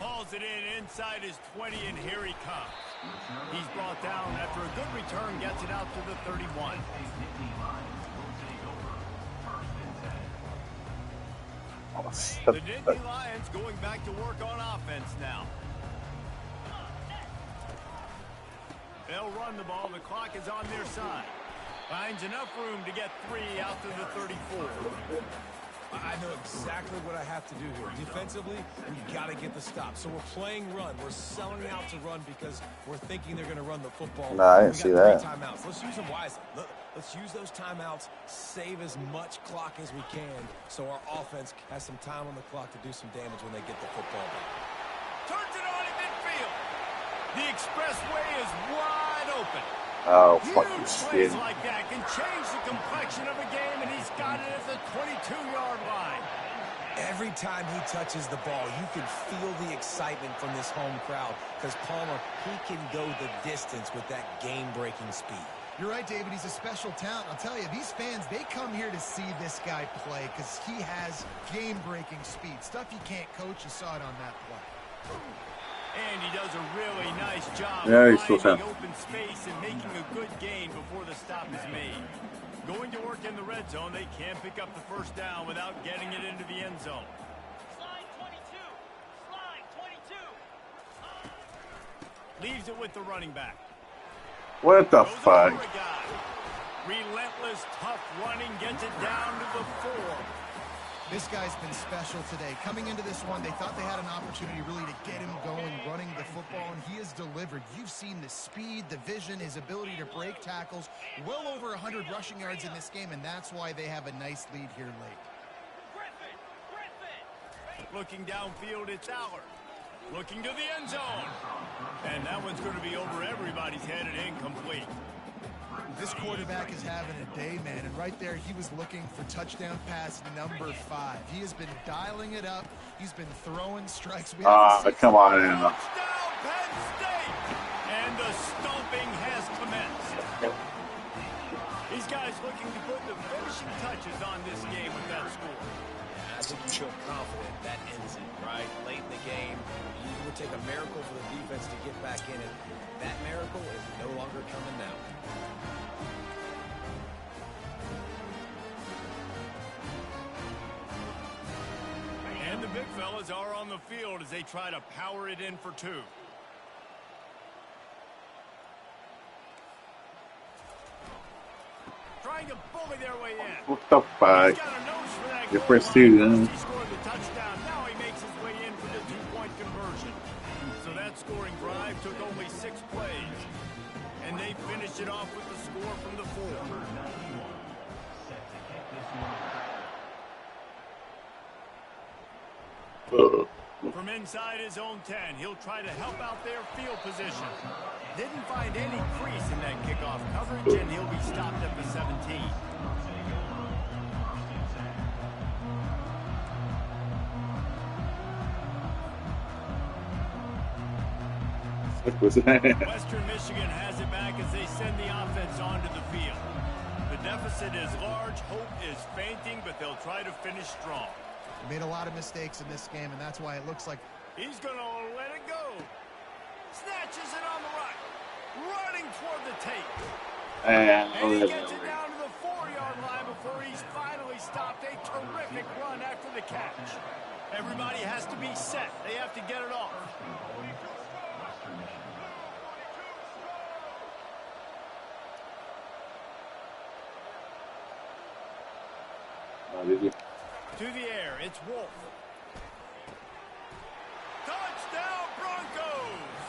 B: Hauls it in inside his 20, and here he comes. He's brought down after a good return, gets it out to the 31. The Nittany Lions going back to work on offense now. They'll run the ball. The clock is on their side. Finds enough room to get 3 out to the 34.
D: I know exactly what I have to do here. Defensively, we've got to get the stop. So we're playing run. We're selling out to run because we're thinking they're going to run the football.
A: Nah, I didn't see that.
D: 3 timeouts. Let's use them wisely. Let's use those timeouts, save as much clock as we can so our offense has some time on the clock to do some damage when they get the football back.
B: Turns it on in midfield. The expressway is wide open.
A: Oh,
B: Huge
A: fucking
B: plays
A: shit.
B: like that can change the complexion of a game, and he's got it at the 22-yard line.
D: Every time he touches the ball, you can feel the excitement from this home crowd because Palmer, he can go the distance with that game-breaking speed.
C: You're right, David. He's a special talent. I'll tell you, these fans, they come here to see this guy play because he has game-breaking speed. Stuff you can't coach. You saw it on that play.
B: And he does a really nice job
A: Yeah,
B: of
A: he's still
B: finding
A: tough.
B: open space and making a good gain before the stop is made. Going to work in the red zone, they can't pick up the first down without getting it into the end zone.
E: Slide 22. Slide 22.
B: Leaves it with the running back.
A: What the
B: Goes
A: fuck?
B: over a guy. Relentless, tough running gets it down to the 4.
C: This guy's been special today. Coming into this one, they thought they had an opportunity really to get him going, running the football, and he has delivered. You've seen the speed, the vision, his ability to break tackles. Well over 100 rushing yards in this game, and that's why they have a nice lead here late.
B: Looking downfield, it's Aller. Looking to the end zone. And that one's going to be over everybody's head and incomplete.
C: This quarterback is having a day, man, and right there he was looking for touchdown pass number 5. He has been dialing it up. He's been throwing strikes.
A: Come on in.
B: Touchdown, Penn State! And the stomping has commenced. These guys looking to put the finishing touches on this game with that score.
D: I think you feel confident that ends it, right? Late in the game, it would take a miracle for the defense to get back in it. That miracle is no longer coming now.
B: And the big fellas are on the field as they try to power it in for 2. Trying to bully their way in.
A: What the fuck?
B: He's got a nose for that
A: Your
B: goal
A: first
B: line.
A: 2, then.
B: He scored the touchdown. Now he makes his way in for the 2-point conversion. So that scoring drive took only 6 plays. And they finished it off with the score from the 4. From inside his own 10, he'll try to help out their field position. Didn't find any crease in that kickoff coverage, and he'll be stopped at the 17. Western Michigan has it back as they send the offense onto the field. The deficit is large, hope is fainting, but they'll try to finish strong.
C: Made a lot of mistakes in this game, and that's why it looks like
B: he's going to let it go. Snatches it on the right. Running toward the tape. And he gets it down to the 4-yard line before he's finally stopped. A terrific run after the catch. Everybody has to be set. They have to get it off. To the air, it's Wolf. Touchdown Broncos!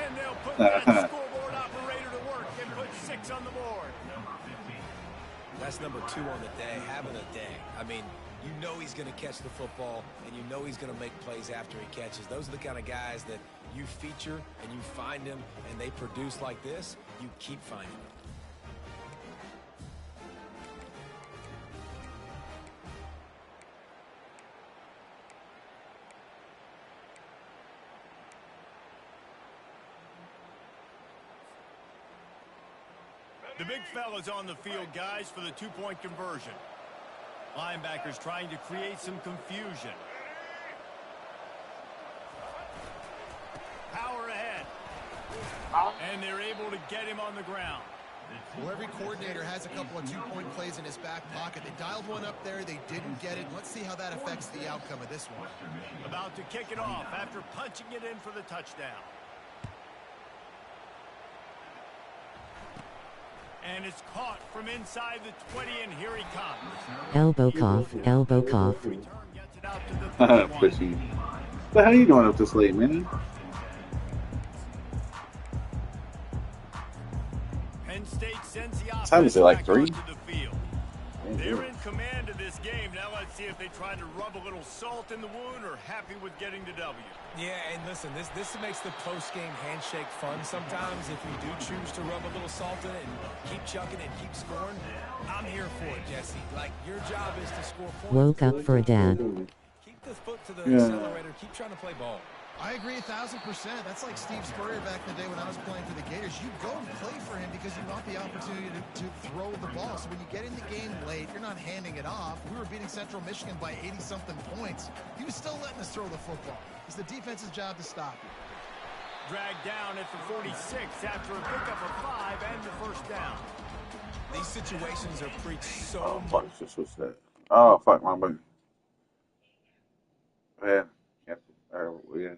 B: And they'll put that scoreboard operator to work and put 6 on the board.
D: That's number 2 on the day, having a day. I mean, you know he's going to catch the football, and you know he's going to make plays after he catches. Those are the kind of guys that you feature and you find them, and they produce like this, you keep finding them.
B: The big fella's on the field, guys, for the 2-point conversion. Linebackers trying to create some confusion. Power ahead. And they're able to get him on the ground.
C: Well, every coordinator has a couple of 2-point plays in his back pocket. They dialed one up there. They didn't get it. Let's see how that affects the outcome of this one.
B: About to kick it off after punching it in for the touchdown. And it's caught from inside the 20, and here he comes.
H: Elbow cough, elbow cough.
B: Return gets it out to the 31.
A: Pushing. What the hell are you doing up this late, man?
B: Penn State sends the offense
A: Time is it, like,
B: back
A: 3?
B: onto the field. They're in command of this game. Now let's see if they try to rub a little salt in the wound or happy with getting the W.
D: Yeah, and listen, this makes the post-game handshake fun sometimes. If you do choose to rub a little salt in it and keep chucking and keep scoring, I'm here for it, Jesse. Like, your job is to score points.
H: Woke up for a dad.
D: Keep the foot to the accelerator. Keep trying to play ball.
C: I agree 1,000%. That's like Steve Spurrier back in the day when I was playing for the Gators. You go and play for him because you want the opportunity to throw the ball. So when you get in the game late, you're not handing it off. We were beating Central Michigan by 80-something points. He was still letting us throw the football. It's the defense's job to stop you.
B: Dragged down at the 46 after a pickup of 5 and the first down.
D: These situations are preached so
A: Oh,
D: much.
A: fuck, this was that. Oh, fuck, my button. Yeah. Yeah.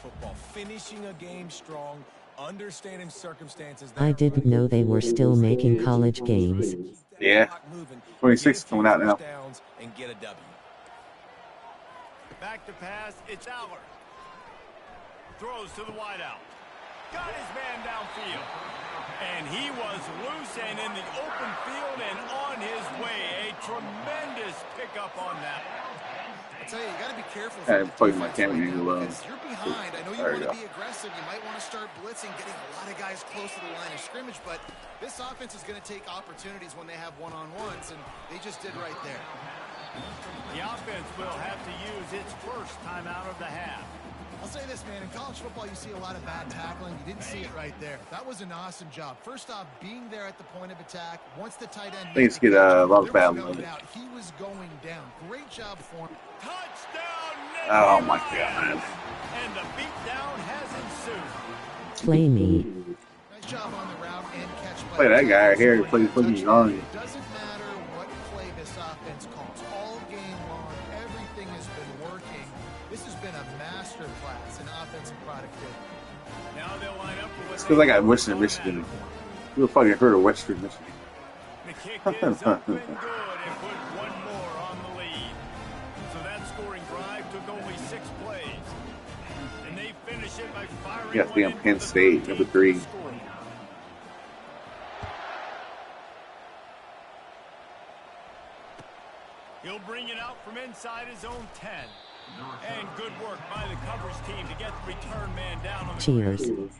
D: Football, finishing a game strong, understanding circumstances.
H: I didn't know they were still making college games.
A: Yeah. 26 coming out now.
D: And get a W.
B: Back to pass, it's Aller. Throws to the wideout. Got his man downfield. And he was loose and in the open field and on his way. A tremendous pickup on that.
C: I tell you, you got to be careful.
A: I played my camera angle low.
C: Because you're behind. I know you want to be aggressive. You might want to start blitzing, getting a lot of guys close to the line of scrimmage. But this offense is going to take opportunities when they have one-on-ones, and they just did right there.
B: The offense will have to use its first timeout of the half.
C: I'll say this, man. In college football, you see a lot of bad tackling. You didn't see it right there. That was an awesome job. First off, being there at the point of attack. Once the tight end...
A: Let's get a lot of bad
C: no doubt he was going down. Great job for him.
B: Touchdown!
A: Oh, my God.
B: And the beatdown has ensued.
H: Play me.
C: Nice job on the route and catch.
A: Play that guy right here. Play young.
C: It doesn't matter what play this offense calls. All game long, everything has been working. This has been a master class in offensive productivity.
B: Now they'll line up for
A: It's because I got Western Michigan. You'll fucking heard of Western Michigan.
B: The kick is up and good and put one more on the lead. So that scoring drive took only 6 plays. And they finish it by firing.
A: Yes, damn Penn State, number 3.
B: He'll bring it out from inside his own 10. And good work by the coverage team to get the return man down on the
H: Cheers.
B: ground.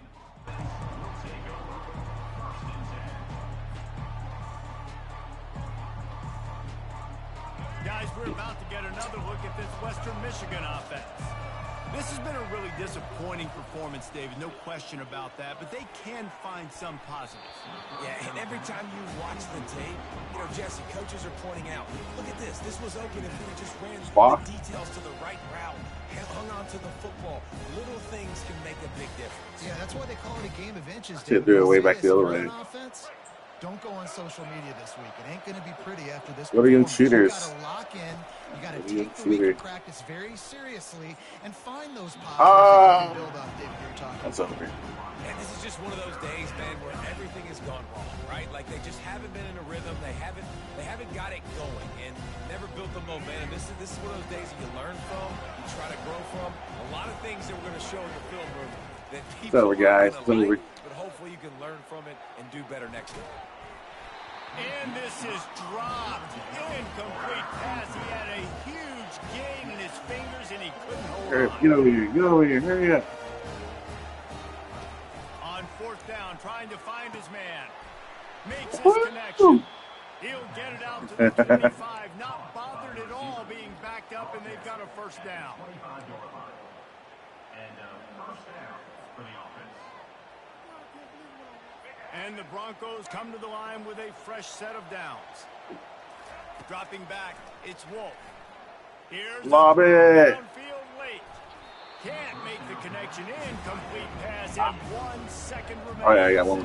B: Guys, we're about to get another look at this Western Michigan offense. This has been a really disappointing performance, David, no question about that, but they can find some positives.
D: Yeah, and every time you watch the tape, you know, Jesse, coaches are pointing out, look at this. This was open if we just ran the details to the right route, hung on to the football. Little things can make a big difference.
C: Yeah, that's why they call it a game of inches.
A: Shit, threw it way back the other way.
C: Don't go on social media this week. It ain't going to be pretty after this.
A: What are you shooters?
C: You got to lock in. You got to take the week of practice very seriously and find those positives that you can build off, David, you're talking.
A: That's over.
D: And this is just one of those days, man, where everything has gone wrong, right? Like they just haven't been in a rhythm. They haven't got it going and never built the momentum. This is one of those days that you learn from, you try to grow from. A lot of things that we're going to show in the film room that people
A: are going to like,
D: but hopefully you can learn from it and do better next time.
B: And this is dropped. Incomplete pass. He had a huge gain in his fingers, and he couldn't hold on.
A: Get over here. Get over here. Hurry up.
B: On 4th down, trying to find his man. Makes his connection. He'll get it out to the 25. Not bothered at all being backed up, and they've got a first down.
F: And first down for the offense.
B: And the Broncos come to the line with a fresh set of downs. Dropping back, it's Wolf. Here's
A: Lob it.
B: Downfield late. Can't make the connection. Incomplete pass and 1 second remaining.
A: Oh, yeah, I got one.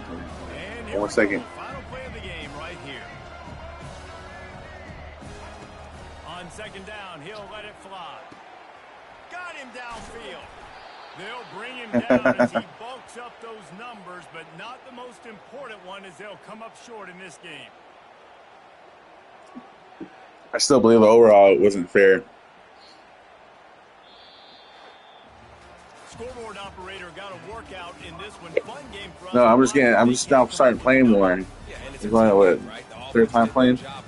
B: And
A: 1 second.
B: Final play of the game right here. On 2nd down, he'll let it fly. Got him downfield. They'll bring him down as he bulks up those numbers, but not the most important one as they'll come up short in this game.
A: I still believe overall it wasn't fair.
B: Scoreboard operator got a workout in this one. Fun game for us.
A: No, I'm just now starting playing more. It's going what, 3rd time playing?
D: Now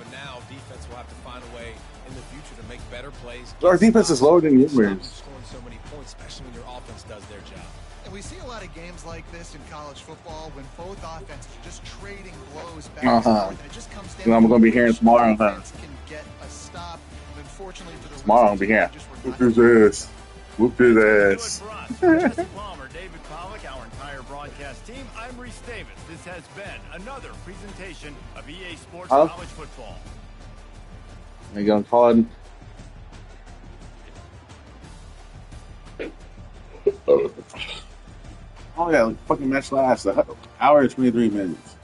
D: defense will have to find a way in the future to make better plays.
A: Our defense is lower than yours.
D: So many points, especially when your offense does their job.
C: And we see a lot of games like this in college football when both offenses are just trading blows back
A: Uh-huh.
C: and forth, and it just comes down
A: I'm
C: to
A: gonna be hearing
C: which
A: tomorrow, huh?
C: offense can get a stop. And unfortunately for the
A: Tomorrow I'll be here. Whoop his ass. Whoop his ass.
B: Jesse Palmer, David Pollack, our entire broadcast team. I'm Reese Davis. This has been another presentation of EA Sports
A: Huh?
B: College Football.
A: You gonna call it? Oh yeah, the fucking match lasts an hour and 23 minutes.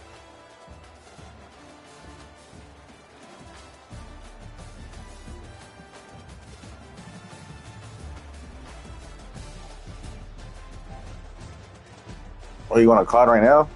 A: Oh, you want a card right now?